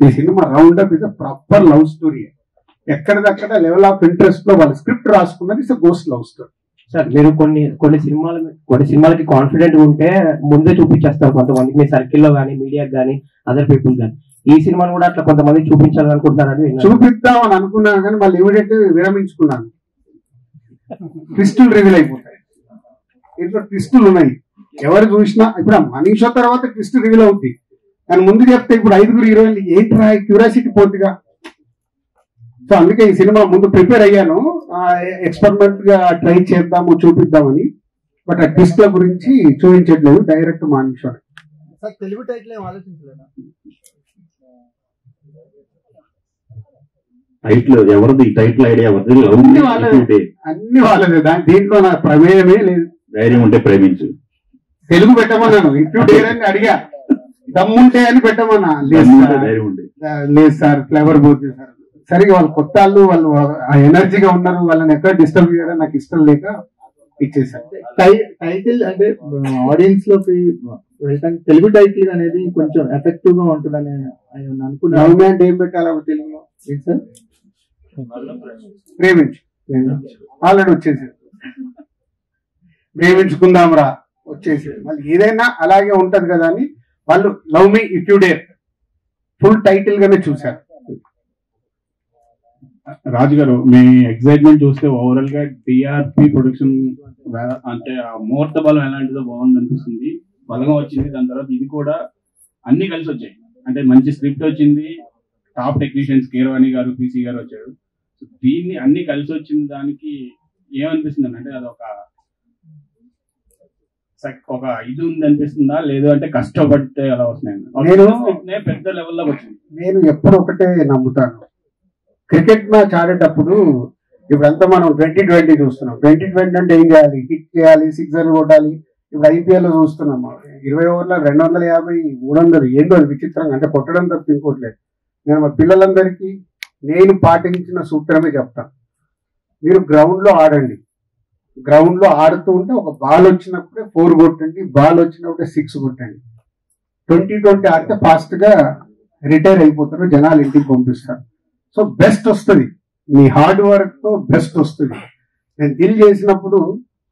ఈ సినిమా రౌండ్ అప్ ఇది ప్రాపర్ లవ్ స్టోరీ. ఎక్కడిదక్కడ లెవెల్ ఆఫ్ ఇంట్రెస్ట్ లో వాళ్ళ స్క్రిప్ట్ రాసుకున్నది it's ghost love story. Sir మీరు కొన్ని సినిమాలకి కాన్ఫిడెంట్ ఉంటే ముందే చూపించేస్తారు కొంతమందికి, మీ సర్కిల్లో కానీ మీడియాకి కానీ అదర్ పీపుల్ కానీ. ఈ సినిమాను కూడా అట్లా కొంతమంది చూపించాలనుకుంటున్నారని చూపిద్దామని అనుకున్నాను కానీ వాళ్ళు ఇమీడియట్ విరమించుకున్నాను. ట్విస్టులు రివీల్ అయిపోతాయి, ఇంట్లో ట్విస్టులు ఉన్నాయి. ఎవరు చూసినా ఇప్పుడు మనీ షో తర్వాత ట్విస్ట్ రివీల్ అవుతుంది, కానీ ముందు చెప్తే ఇప్పుడు 5 హీరోయిన్లు ఏంట్రా క్యూరియాసిటీ పోతుందిగా. సో అందుకే ఈ సినిమా ముందు ప్రిపేర్ అయ్యాను, ఎక్స్పెరిమెంట్ గా ట్రై చేద్దాము చూపిద్దామని. బట్ ఆ ట్విస్ట్ల గురించి చూపించట్లేదు, direct morning show. Telugu title ఏం ఆలోచించలేదా? టైటిల్ ఎవరిది? టైటిల్ ఐడియా ఎవరిది? అన్ని వాళ్ళదే, దీంట్లో నా ప్రమేయమే లేదు. ధైర్యం ఉంటే ప్రేమించు. తెలుగు పెట్టమన్నాను, ఇఫ్ యూ డేర్ అని అడిగా, దమ్ముంటే అని పెట్టమన్నా. లేదు సార్ ఫ్లేవర్ పోతుంది సార్. సరిగా వాళ్ళు కొత్త వాళ్ళు ఆ ఎనర్జీగా ఉన్నారు, వాళ్ళని ఎక్కడ డిస్టర్బ్ చేయడం నాకు ఇష్టం లేక ఇచ్చేసారు. టైటిల్ అంటే ఆడియన్స్ లోకి వెళ్ళడానికి తెలుగు టైటిల్ అనేది కొంచెం ఎఫెక్టివ్ గా ఉంటుందని అనుకున్నాను. గవర్నమెంట్ ఏం పెట్టాలి తెలుగులో? సార్ ప్రేమించు, ఆల్రెడీ వచ్చేసారు. ప్రేమించుకుందాం రా వచ్చేసారు. మళ్ళీ ఏదైనా అలాగే ఉంటది కదా అని వాళ్ళు love me if you dare full title గానే చూశారు. రాజు గారు, మీ ఎక్సైట్మెంట్ చూస్తే ఓవరాల్ గా టిఆర్పి ప్రొడక్షన్ అంటే ఆ ముహూర్త బలం ఎలాంటిదో బాగుంది అనిపిస్తుంది. బలంగా వచ్చింది, దాని తర్వాత ఇది కూడా అన్ని కలిసి వచ్చాయి. అంటే మంచి స్క్రిప్ట్ వచ్చింది, టాప్ టెక్నీషియన్స్ కీరవాణి గారు, పిసి గారు వచ్చారు. దీన్ని అన్ని కలిసి వచ్చింది, దానికి ఏమనిపిస్తుంది అంటే అది ఒక ఇది ఉంది అనిపిస్తుందా, లేదు అంటే కష్టపడితే అలా వస్తున్నాయి పెద్ద లెవెల్లో వచ్చింది? నేను ఎప్పుడు ఒకటే నమ్ముతాను, క్రికెట్ మ్యాచ్ ఆడేటప్పుడు ఇప్పుడంతా మనం 2020 చూస్తున్నాం. 2020 అంటే ఏం చేయాలి? హిట్ చేయాలి, సిక్సర్లు కొట్టాలి. ఇప్పుడు ఐపీఎల్ లో చూస్తున్నాం 20 ఓవర్ల 250, 300 ఏంటో అది విచిత్రంగా, అంటే కొట్టడం తప్ప ఇంకోట్లేదు. నేను మా పిల్లలందరికీ నేను పాటించిన సూత్రమే చెప్తాను. మీరు గ్రౌండ్ లో ఆడండి, గ్రౌండ్ లో ఆడుతూ ఉంటే ఒక బాల్ వచ్చినప్పుడే 4 కొట్టండి, బాల్ వచ్చినప్పుడే 6 కొట్టండి. 2020 ఆడితే ఫాస్ట్ గా రిటైర్ అయిపోతారు, జనాలు ఇంటికి పంపిస్తారు. సో బెస్ట్ వస్తుంది, మీ హార్డ్ వర్క్ తో బెస్ట్ వస్తుంది. నేను దిల్ చేసినప్పుడు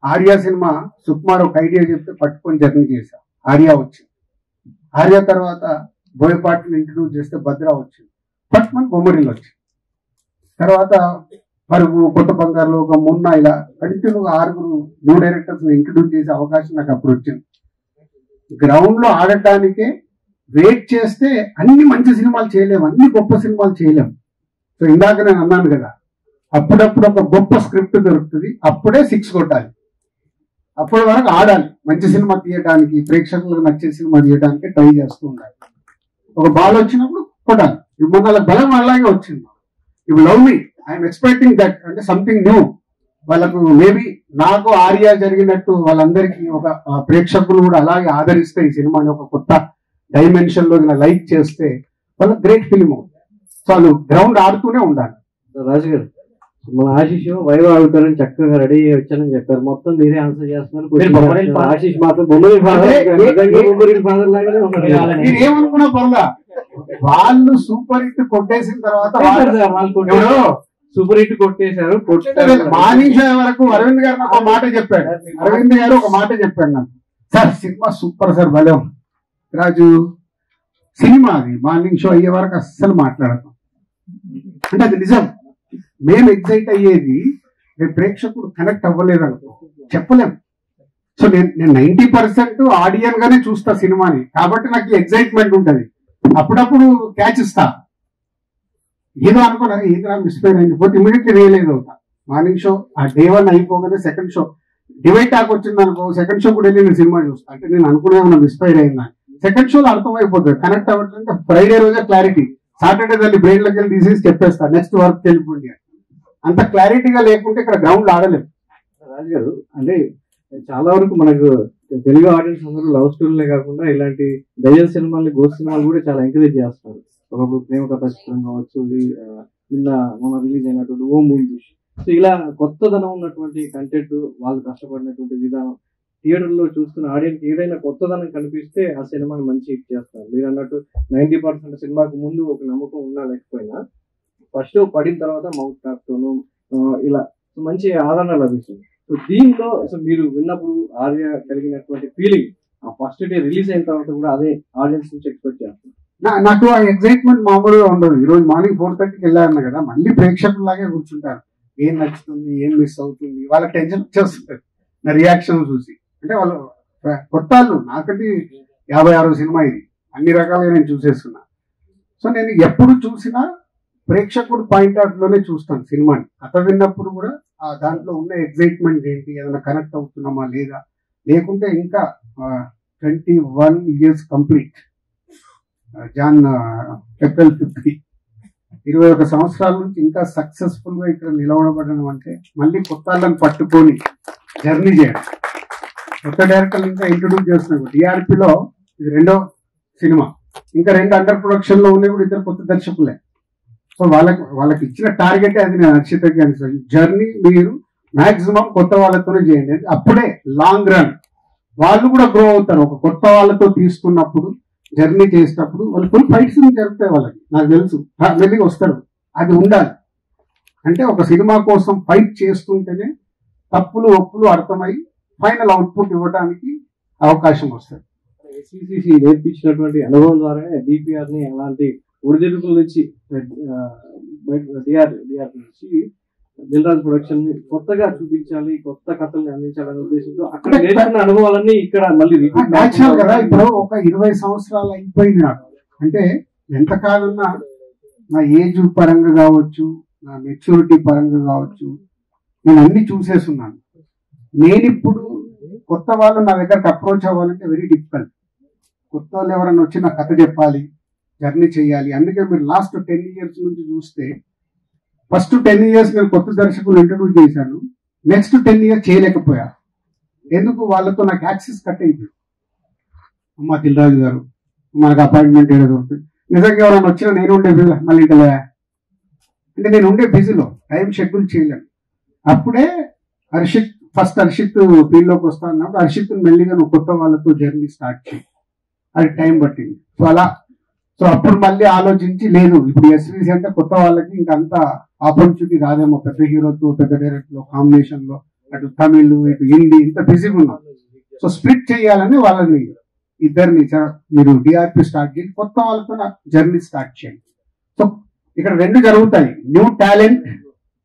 ఆర్యా సినిమా సుకుమార్ ఒక ఐడియా చెప్తే పట్టుకొని జర్నీ చేశా, ఆర్యా వచ్చింది. ఆర్యా తర్వాత బోయపాటిని ఇంట్రడ్యూస్ చేస్తే భద్రా వచ్చింది, పట్టుకొని బొమ్మరిల్లు వచ్చింది. తర్వాత పరుగు, కొత్త బంగారులో ఒక మున్న, ఇలా కంటిన్యూగా 6 న్యూ డైరెక్టర్స్ ఇంట్రడ్యూస్ చేసే అవకాశం నాకు అప్పుడు వచ్చింది. గ్రౌండ్ లో ఆడటానికే వెయిట్ చేస్తే అన్ని మంచి సినిమాలు చేయలేము, అన్ని గొప్ప సినిమాలు చేయలేము. సో ఇందాక నేను అన్నాను కదా, అప్పుడప్పుడు ఒక గొప్ప స్క్రిప్ట్ దొరుకుతుంది, అప్పుడే 6 కొట్టాలి. అప్పటి వరకు ఆడాలి, మంచి సినిమా తీయడానికి, ప్రేక్షకులకు నచ్చే సినిమా తీయడానికి ట్రై చేస్తూ ఉండాలి. ఒక బాల్ వచ్చినప్పుడు కొట్టాలి. ఇప్పుడు మొన్న బలం అలాగే వచ్చింది. ఇప్పుడు love me, I'm expecting that, అంటే సంథింగ్ న్యూ. వాళ్ళకు మేబీ నాకు ఆర్యా జరిగినట్టు వాళ్ళందరికీ ఒక ప్రేక్షకులు కూడా అలాగే ఆదరిస్తే ఈ సినిమాని ఒక కొత్త డైమెన్షన్ లో లైక్ చేస్తే వాళ్ళ గ్రేట్ ఫిలిం అవుతుంది. సో వాళ్ళు గ్రౌండ్ ఆడుతూనే ఉండాలి. రాజు గారు, మన ఆశీష్ వైవ్ ఆడుతారని చక్కగా రెడీ అయ్యి వచ్చారని చెప్పారు, మొత్తం మీరే ఆన్సర్ చేస్తున్నారు. ఆశీష్ మాత్రం బొమ్మరి ఫాదర్ లాగానే ఉన్నారు. మీరు ఏమనుకున్నా పర్లా, వాళ్ళు సూపర్ హిట్ కొట్టేసిన తర్వాత సూపర్ హిట్ కొట్టేశారు. మార్నింగ్ షో వరకు అరవింద్ గారు నాకు ఒక మాట చెప్పాడు, అరవింద్ గారు ఒక మాట చెప్పాడు నాకు, సార్ సినిమా సూపర్ సార్, భలే రాజు సినిమా అది మార్నింగ్ షో అయ్యే వరకు అస్సలు మాట్లాడతాం అంటే అది నిజం. మేము ఎగ్జైట్ అయ్యేది ప్రేక్షకుడు కనెక్ట్ అవ్వలేదు అనుకో చెప్పలేం. సో నేను 90% ఆడియన్ గానే చూస్తా సినిమాని, కాబట్టి నాకు ఎగ్జైట్మెంట్ ఉంటది. అప్పుడప్పుడు క్యాచ్ ఇస్తా, ఏదో అనుకున్నారు ఏదో నాకు మిస్ఫైర్ అయింది పోతే ఇమీడియట్లీ రియలైజ్ అవుతా. మార్నింగ్ షో ఆ డే 1 అయిపోగానే సెకండ్ షో డివైడ్ టాక్ వచ్చింది అనుకో, సెకండ్ షో కూడా వెళ్ళి నేను సినిమా చూస్తా, అంటే నేను అనుకునే ఉన్నా మిస్ఫైర్ అయిందా. సెకండ్ షోలో అర్థమైపోతుంది, కనెక్ట్ అవ్వట్లేదు. ఫ్రైడే రోజే క్లారిటీ, సాటర్డే దాన్ని బ్రెయిన్ లోకి వెళ్ళి తీసేసి చెప్పేస్తా నెక్స్ట్ వర్క్ వెళ్ళిపోయింది. అంత క్లారిటీగా లేకుంటే ఇక్కడ గ్రౌండ్ ఆడలేదు. రాజు గారు, అంటే చాలా వరకు మనకు తెలుగు ఆడియన్స్ అందరూ లవ్ స్టోరీలే కాకుండా ఇలాంటి దయ్యం సినిమాలు, గోస్ట్ సినిమాలు కూడా చాలా ఎంకరేజ్ చేస్తారు. ఒకప్పుడు ప్రేమ కథ చిత్రం కావచ్చు, నిన్న మన రిలీజ్ అయినటువంటి ఓం మూవీ. సో ఇలా కొత్తదనం ఉన్నటువంటి కంటెంట్, వాళ్ళు కష్టపడినటువంటి విధానం, థియేటర్లో చూస్తున్న ఆడియన్స్ ఏదైనా కొత్తదనం కనిపిస్తే ఆ సినిమాని మంచి హిట్ చేస్తారు. మీరు అన్నట్టు 90% సినిమాకు ముందు ఒక నమ్మకం ఉన్నా లేకపోయినా ఫస్ట్ పడిన తర్వాత మౌత్ ట్యాప్ తోను ఇలా మంచి ఆదరణ లభిస్తుంది. సో దీంట్లో అసలు మీరు విన్నప్పుడు ఆర్య కలిగినటువంటి ఫీలింగ్ ఆ ఫస్ట్ డే రిలీజ్ అయిన తర్వాత కూడా అదే ఆడియన్స్ నుంచి ఎక్స్పెక్ట్ చేస్తారు. నాకు ఆ ఎక్సైట్మెంట్ మామూలుగా ఉండదు. ఈ రోజు మార్నింగ్ 4:30కి వెళ్ళాను కదా, మళ్ళీ ప్రేక్షకులాగే కూర్చుంటారు. ఏం నచ్చుతుంది, ఏం మిస్ అవుతుంది, వాళ్ళ టెన్షన్ వచ్చేస్తుంది నా రియాక్షన్ చూసి. అంటే వాళ్ళు కొత్త వాళ్ళు, నాకంటే 56వ సినిమా ఇది, అన్ని రకాలుగా నేను చూసేస్తున్నా. సో నేను ఎప్పుడు చూసినా ప్రేక్షకుడు పాయింట్ ఆఫ్ లోనే చూస్తాను సినిమాని. కథ విన్నప్పుడు కూడా ఆ దాంట్లో ఉన్న ఎక్సైట్మెంట్ ఏంటి, ఏదైనా కనెక్ట్ అవుతున్నామా లేదా, లేకుంటే ఇంకా 21 years కంప్లీట్ జాన్ ఏప్రిల్ 50, 21 సంవత్సరాల నుంచి ఇంకా సక్సెస్ఫుల్ గా ఇక్కడ నిలబడడం అంటే మళ్ళీ కొత్త వాళ్ళని పట్టుకొని జర్నీ చేయడం. కొత్త డైరెక్టర్లు ఇంకా ఇంట్రొడ్యూస్ చేస్తున్నాం. డిఆర్పిలో ఇది 2వ సినిమా, ఇంకా 2 అండర్ ప్రొడక్షన్ లో ఉన్నాయి కూడా, ఇద్దరు కొత్త దర్శకులే. సో వాళ్ళకి ఇచ్చిన టార్గెట్ అది. నేను అక్షితకి అనిపిస్తుంది, జర్నీ మీరు మాక్సిమం కొత్త వాళ్ళతోనే చేయండి. అప్పుడే లాంగ్ రన్ వాళ్ళు కూడా గ్రో అవుతారు. ఒక కొత్త వాళ్ళతో తీసుకున్నప్పుడు, జర్నీ చేసేటప్పుడు వాళ్ళు ఫుల్ ఫైట్స్ జరుగుతాయి వాళ్ళకి, నాకు తెలుసు, మెల్లిగా వస్తారు. అది ఉండాలి. అంటే ఒక సినిమా కోసం ఫైట్ చేస్తుంటేనే తప్పులు ఒప్పులు అర్థమై ఫైనల్ అవుట్పుట్ ఇవ్వడానికి అవకాశం వస్తుంది. ఎస్విసిసి నేర్పించినటువంటి అనుభవం ద్వారానే డిపిఆర్ ని అలాంటి ఒడిదుడుకుల నుంచి డిఆర్ నుంచి దిల్ రాజు ప్రొడక్షన్ ని కొత్తగా చూపించాలి, కొత్త కథల్ని అందించాలనే ఉద్దేశంతో అక్కడ నేర్చుకున్న అనుభవాలన్నీ ఇక్కడ మళ్ళీ న్యాచురల్ కదా. ఇప్పుడు ఒక 20 సంవత్సరాలు అయిపోయింది నాకు. అంటే ఎంత కాదన్నా నా ఏజ్ పరంగా కావచ్చు, నా మెచ్యూరిటీ పరంగా కావచ్చు, నేను అన్ని చూసేస్తున్నాను. నేను ఇప్పుడు కొత్త వాళ్ళు నా దగ్గరకు అప్రోచ్ అవ్వాలంటే వెరీ డిఫికల్ట్. కొత్త వాళ్ళు ఎవరైనా వచ్చి నా కథ చెప్పాలి, జర్నీ చేయాలి. అందుకే మీరు లాస్ట్ 10 years నుంచి చూస్తే, ఫస్ట్ 10 years నేను కొత్త దర్శకులు ఇంట్రడ్యూస్ చేశాను, నెక్స్ట్ 10 years చేయలేకపోయా. ఎందుకు? వాళ్ళతో నాకు యాక్సెస్ కట్ అయిపోయింది. అమ్మ దిల్ రాజు గారు మనకు అపాయింట్మెంట్ ఏదో దొరుకుతుంది. నిజంగా ఎవరైనా వచ్చినా నేను ఉండే బిజీ, మళ్ళీ ఇంటలే అంటే నేను ఉండే బిజీలో టైం షెడ్యూల్ చేయలేను. అప్పుడే హర్షిత్ ఫీల్డ్లోకి వస్తా అన్నప్పుడు హర్షిత్ మెల్లిగా నువ్వు కొత్త వాళ్ళతో జర్నీ స్టార్ట్ చేయి, అది టైం పట్టింది. సో అప్పుడు మళ్ళీ ఆలోచించి, లేదు ఇప్పుడు ఎస్విసి అంటే కొత్త వాళ్ళకి ఇంకా అంత ఆపర్చునిటీ రాదేమో, పెద్ద హీరోతో పెద్ద డైరెక్టర్ కాంబినేషన్ లో, అటు తమిళ్ ఇటు హిందీ ఇంత బిజీగా ఉన్నాం. సో స్ప్లిట్ చేయాలని వాళ్ళని ఇద్దరిని మీరు డిఆర్పి స్టార్ట్ చేయండి, కొత్త వాళ్ళతో జర్నీ స్టార్ట్ చేయండి. సో ఇక్కడ 2 జరుగుతాయి. న్యూ టాలెంట్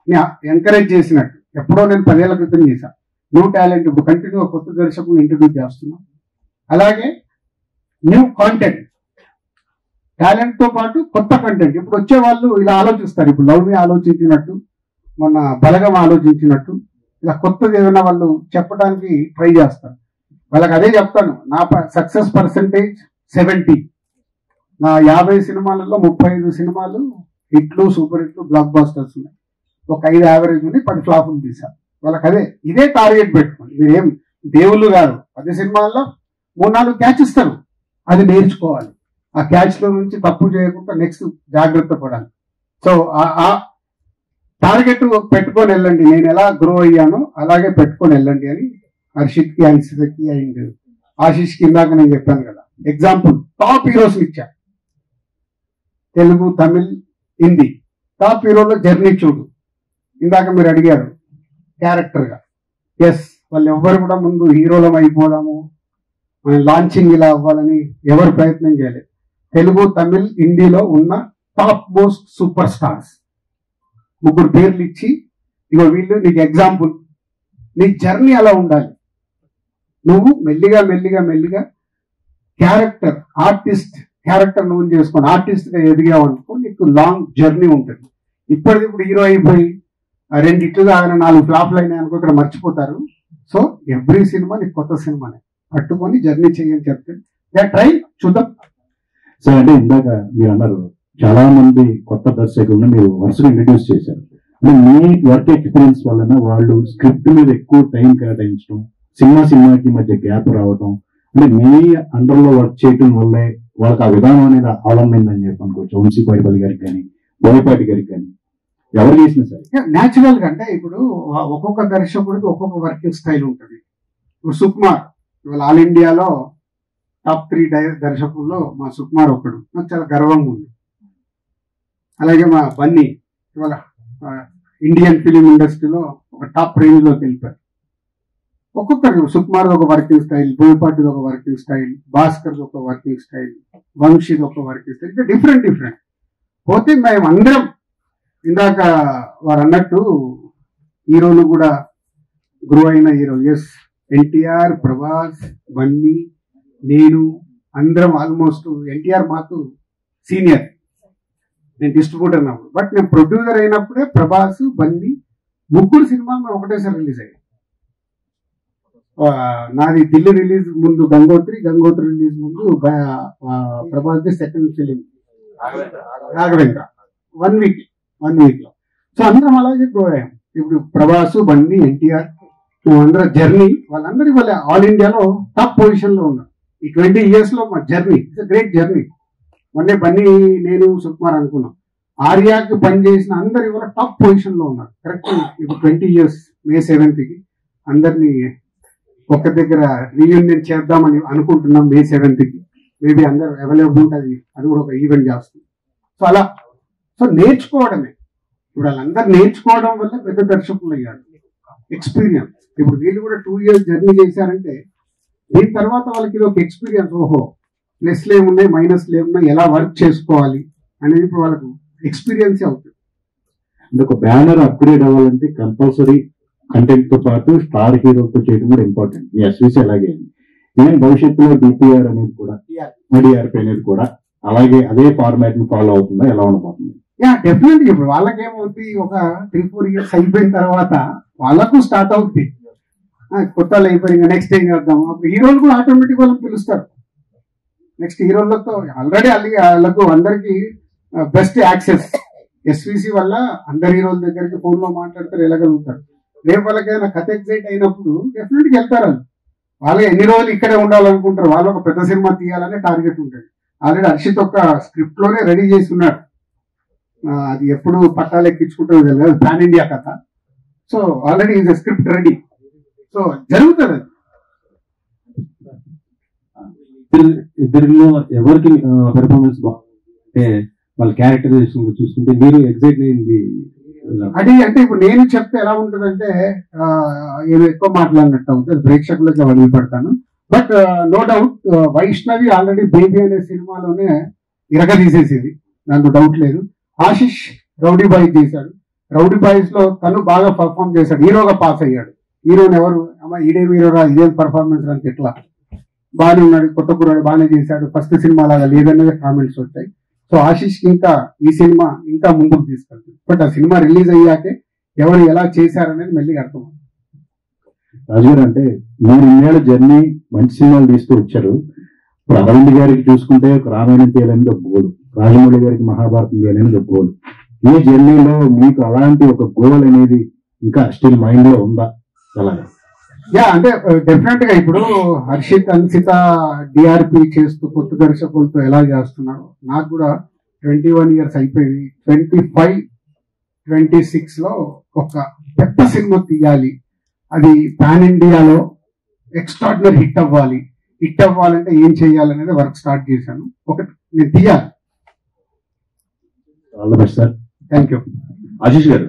ని ఎంకరేజ్ చేసినట్టు ఎప్పుడో నేను 10 ఏళ్ల క్రితం చేశాను. న్యూ టాలెంట్ ఇప్పుడు కంటిన్యూగా కొత్త దర్శకులు ఇంట్రడ్యూస్ చేస్తున్నాం. అలాగే న్యూ కాంటెంట్, టాలెంట్ తో పాటు కొత్త కంటెంట్. ఇప్పుడు వచ్చే వాళ్ళు ఇలా ఆలోచిస్తారు, ఇప్పుడు లవ్ మీ ఆలోచించినట్టు, మొన్న బలగం ఆలోచించినట్టు, ఇలా కొత్తది ఏదైనా వాళ్ళు చెప్పడానికి ట్రై చేస్తారు. వాళ్ళకి అదే చెప్తాను, నా సక్సెస్ పర్సెంటేజ్ 70. నా 50 సినిమాలలో 35 సినిమాలు హిట్లు, సూపర్ హిట్లు, బ్లాక్ బాస్టర్స్ ఉన్నాయి. ఒక 5 యావరేజ్ ఉంది, 10 ఫ్లాపులు తీశారు. వాళ్ళకి ఇదే టార్గెట్ పెట్టుకోండి. మీరేం దేవుళ్ళు కాదు. 10 సినిమాల్లో 3-4 క్యాచ్ ఇస్తారు, అది నేర్చుకోవాలి. ఆ క్యాచ్ లో నుంచి తప్పు చేయకుండా నెక్స్ట్ జాగ్రత్త పడాలి. సో ఆ టార్గెట్ పెట్టుకొని వెళ్ళండి. నేను ఎలా గ్రో అయ్యానో అలాగే పెట్టుకొని వెళ్ళండి అని హర్షిత్ కి, అన్సితకి అండ్ ఆశీష్ కి ఇందాక నేను చెప్పాను కదా. ఎగ్జాంపుల్ టాప్ హీరోస్ ఇచ్చా, తెలుగు, తమిళ్, హిందీ టాప్ హీరోలో జర్నీ చూడు. ఇందాక మీరు అడిగారు క్యారెక్టర్ గా, ఎస్ వాళ్ళు ఎవ్వరు కూడా ముందు హీరోలం అయిపోదాము, మన లాంచింగ్ ఇలా అవ్వాలని ఎవరు ప్రయత్నం చేయలేదు. తెలుగు, తమిళ్, హిందీలో ఉన్న టాప్ మోస్ట్ సూపర్ స్టార్స్ 3 పేర్లు ఇచ్చి, ఇగో వీళ్ళు నీకు ఎగ్జాంపుల్. నీ జర్నీ అలా ఉండాలి. నువ్వు మెల్లిగా మెల్లిగా మెల్లిగా క్యారెక్టర్ నువ్వు చేసుకొని ఆర్టిస్ట్ గా ఎదిగావు అనుకో, నీకు లాంగ్ జర్నీ ఉంటుంది. ఇప్పుడు హీరో అయిపోయి 2 ఇట్లు కాగానే 4 ఫ్లాప్లు అయినాయి అనుకో, ఇక్కడ మర్చిపోతారు. సో ఎవ్రీ సినిమా నీకు కొత్త సినిమానే, పట్టుకొని జర్నీ చేయని చెప్తే ట్రై చూద్దాం. సార్ అంటే ఇందాక మీరు అన్నారు చాలా మంది కొత్త దర్శకులను మీరు వరుసగా ఇంట్రడ్యూస్ చేశారు. అంటే మీ వర్క్ ఎక్స్పీరియన్స్ వలన వాళ్ళు స్క్రిప్ట్ మీద ఎక్కువ టైం కేటాయించడం, సినిమాకి మధ్య గ్యాప్ రావడం, అంటే మీ అండర్ లో వర్క్ చేయడం వల్లే వాళ్ళకి ఆ విధానం అనేది అవలంబిందని చెప్పి అనుకోవచ్చు. వంశీ పైపల్లి గారికి కానీ, బోయపాటి గారికి కానీ, ఎవరు చేసినా సరే న్యాచురల్ గా. అంటే ఇప్పుడు ఒక్కొక్క దర్శకుడికి ఒక్కొక్క వర్కింగ్ స్టైల్ ఉంటుంది. ఇప్పుడు సుకుమార్ ఇవాళ ఆల్ ఇండియాలో టాప్ 3 దర్శకుల్లో మా సుకుమార్ ఒకడు, నాకు చాలా గర్వంగా ఉంది. అలాగే మా బన్నీ ఇవాళ ఇండియన్ ఫిలిం ఇండస్ట్రీలో ఒక టాప్ రేంజ్ లోకి వెళ్ళిపోయారు. ఒక్కొక్కరు సుకుమార్ ఒక వర్కింగ్ స్టైల్, బోయపాటిది ఒక వర్కింగ్ స్టైల్, భాస్కర్ ఒక వర్కింగ్ స్టైల్, వంశీది ఒక వర్కింగ్ స్టైల్, ఇంకా డిఫరెంట్ పోతే మేము అందరం ఇందాక వారు అన్నట్టు హీరోలు కూడా గ్రో అయిన హీరోలు. ఎస్, ఎన్టీఆర్, ప్రభాస్, బన్నీ, నేను అందరం ఆల్మోస్ట్. ఎన్టీఆర్ మాకు సీనియర్, నేను డిస్ట్రిబ్యూటర్ అన్నప్పుడు. బట్ నేను ప్రొడ్యూసర్ అయినప్పుడే ప్రభాస్, బన్నీ ముగ్గురు సినిమాలు మేము ఒకటేసారి రిలీజ్ అయ్యాయి. నాది ఢిల్లీ రిలీజ్ ముందు గంగోత్రి రిలీజ్ ముందు Prabhas second film Raghavendra. One week లో. సో అందరం అలాగే గ్రో అయ్యాం. ఇప్పుడు ప్రభాస్, బండి, ఎన్టీఆర్ అందరూ జర్నీ, వాళ్ళందరూ వాళ్ళ ఆల్ ఇండియాలో టాప్ పొజిషన్ లో ఉన్నారు. ఈ 20 years లో మా జర్నీ ఇట్స్ గ్రేట్ జర్నీ. మొన్నే బన్నీ, నేను, సుకుమార్ అనుకున్నాం. ఆర్యాకి పనిచేసిన అందరు ఇవాళ టాప్ పొజిషన్ లో ఉన్నారు. కరెక్ట్. ఇప్పుడు 20 years May 7th అందరినీ ఒక దగ్గర రీయూనియన్ చేద్దామని అనుకుంటున్నాం. May 7th మేబీ అందరు అవైలబుల్ ఉంటుంది. అది కూడా ఒక ఈవెంట్ చేస్తాం. సో అలా నేర్చుకోవడమే. ఇప్పుడు వాళ్ళందరూ నేర్చుకోవడం వల్ల పెద్ద దర్శకులు అయ్యారు. ఎక్స్పీరియన్స్. ఇప్పుడు వీళ్ళు కూడా 2 years జర్నీ చేశారంటే దీని తర్వాత వాళ్ళకి ఇది ఒక ఎక్స్పీరియన్స్. ఓహో, ప్లస్లు ఏమున్నాయి, మైనస్లు ఏమున్నాయి, ఎలా వర్క్ చేసుకోవాలి అనేది ఇప్పుడు వాళ్ళకు ఎక్స్పీరియన్స్ అవుతుంది. అంటే ఒక బ్యానర్ అప్గ్రేడ్ అవ్వాలంటే కంపల్సరీ కంటెంట్ తో పాటు స్టార్ హీరోతో చేయడం కూడా ఇంపార్టెంట్. మీ ఎస్విసి అలాగే ఈవెన్ భవిష్యత్తులో డిపిఆర్ అనేది కూడా, డిఆర్పి అనేది కూడా అలాగే అదే ఫార్మాట్ ని ఫాలో అవుతుందా, ఎలా ఉండబోతుంది? Yeah, definitely. ఇప్పుడు వాళ్ళకేమవుతుంది, ఒక 3-4 years అయిపోయిన తర్వాత వాళ్ళకు స్టార్ట్ అవుతుంది కొత్త అయిపోయి నెక్స్ట్ ఏం చేద్దాం. అప్పుడు హీరోలు కూడా ఆటోమేటిక్ వాళ్ళని పిలుస్తారు. నెక్స్ట్ హీరోలతో ఆల్రెడీ వాళ్ళకు అందరికి బెస్ట్ యాక్సెస్. ఎస్విసి వల్ల అందరు హీరోల దగ్గరికి ఫోన్ లో మాట్లాడతారు, వెళ్ళగలుగుతారు. రేపు వాళ్ళకైనా కథ ఎగ్జైట్ అయినప్పుడు డెఫినెట్ గా వెళ్తారు. వాళ్ళు ఎన్ని రోజులు ఇక్కడే ఉండాలనుకుంటారు. వాళ్ళు ఒక పెద్ద సినిమా తీయాలనే టార్గెట్ ఉంటుంది. ఆల్రెడీ హర్షిత్ ఒక స్క్రిప్ట్ లోనే రెడీ చేసి ఉన్నాడు. అది ఎప్పుడు పట్టాలు ఎక్కించుకుంటారో తెలియదు, పాన్ ఇండియా కథ. So already is script ready. So జరుగుతుంది. ఇద్దరిలో ఎవరికి పెర్ఫార్మెన్స్ బాగుంటే వాళ్ళ క్యారెక్టరైజేషన్ చూసుకుంటే మీరు ఎగ్జైట్ అయింది అది అంటే ఇప్పుడు నేను చెప్తే ఎలా ఉంటుందంటే ఏదో ఎక్కువ మాట్లాడినట్టు అవుతుంది, ప్రేక్షకులకి వదిలిపెడతాను. But no doubt Vaishnavi already baby అనే సినిమాలోనే ఇరగదీసేసింది, దాంట్లో డౌట్ లేదు. ఆశిష్ రౌడీ బాయ్ చేశాడు. రౌడీ బాయ్స్ లో తను బాగా పర్ఫామ్ చేశాడు, హీరోగా పాస్ అయ్యాడు. హీరోని ఎవరు అమ్మ ఇదేం హీరోరా, ఇదేం పర్ఫార్మెన్స్ అని ఎట్లా బాగానే ఉన్నాడు, కొత్త కుర్రాడు బాగానే చేశాడు, ఫస్ట్ సినిమా లాగా లేదనేది కామెంట్స్ వచ్చాయి. సో ఆశిష్ ఇంకా ఈ సినిమా ఇంకా ముందుకు తీసుకెళ్తుంది. బట్ ఆ సినిమా రిలీజ్ అయ్యాకే ఎవరు ఎలా చేశారనేది మెల్లిగా అర్థమవుతుంది. రాజుగారు, అంటే మీరు ఇన్నేళ్ళ జర్నీ మంచి సినిమాలు తీస్తూ వచ్చారు. ఇప్పుడు అరవింద్ గారికి చూసుకుంటే ఒక రామాయణం తీయాలనేది ఒక గోల్, రాజమౌళి గారికి మహాభారతం తీయాలనేది ఒక గోల్. ఈ జర్నీలో మీకు అలాంటి ఒక గోల్ అనేది ఇంకా స్టిల్ మైండ్ లో ఉందా? అలాగే యా, అంటే డెఫినెట్ గా ఇప్పుడు హర్షిత్, అన్సిత డిఆర్పి చేస్తూ కొత్త దర్శకులతో ఎలా చేస్తున్నారు. నాకు కూడా 21 years అయిపోయింది. 25, 26 లో ఒక పెద్ద సినిమా తీయాలి, అది పాన్ ఇండియాలో ఎక్స్ట్రాడినరీ హిట్ అవ్వాలి. హిట్ అవ్వాలంటే ఏం చేయాలనేది వర్క్ స్టార్ట్ చేశాను. ఒకటి నేను తీయాలి. All the best sir. Thank you. Ashish గారు,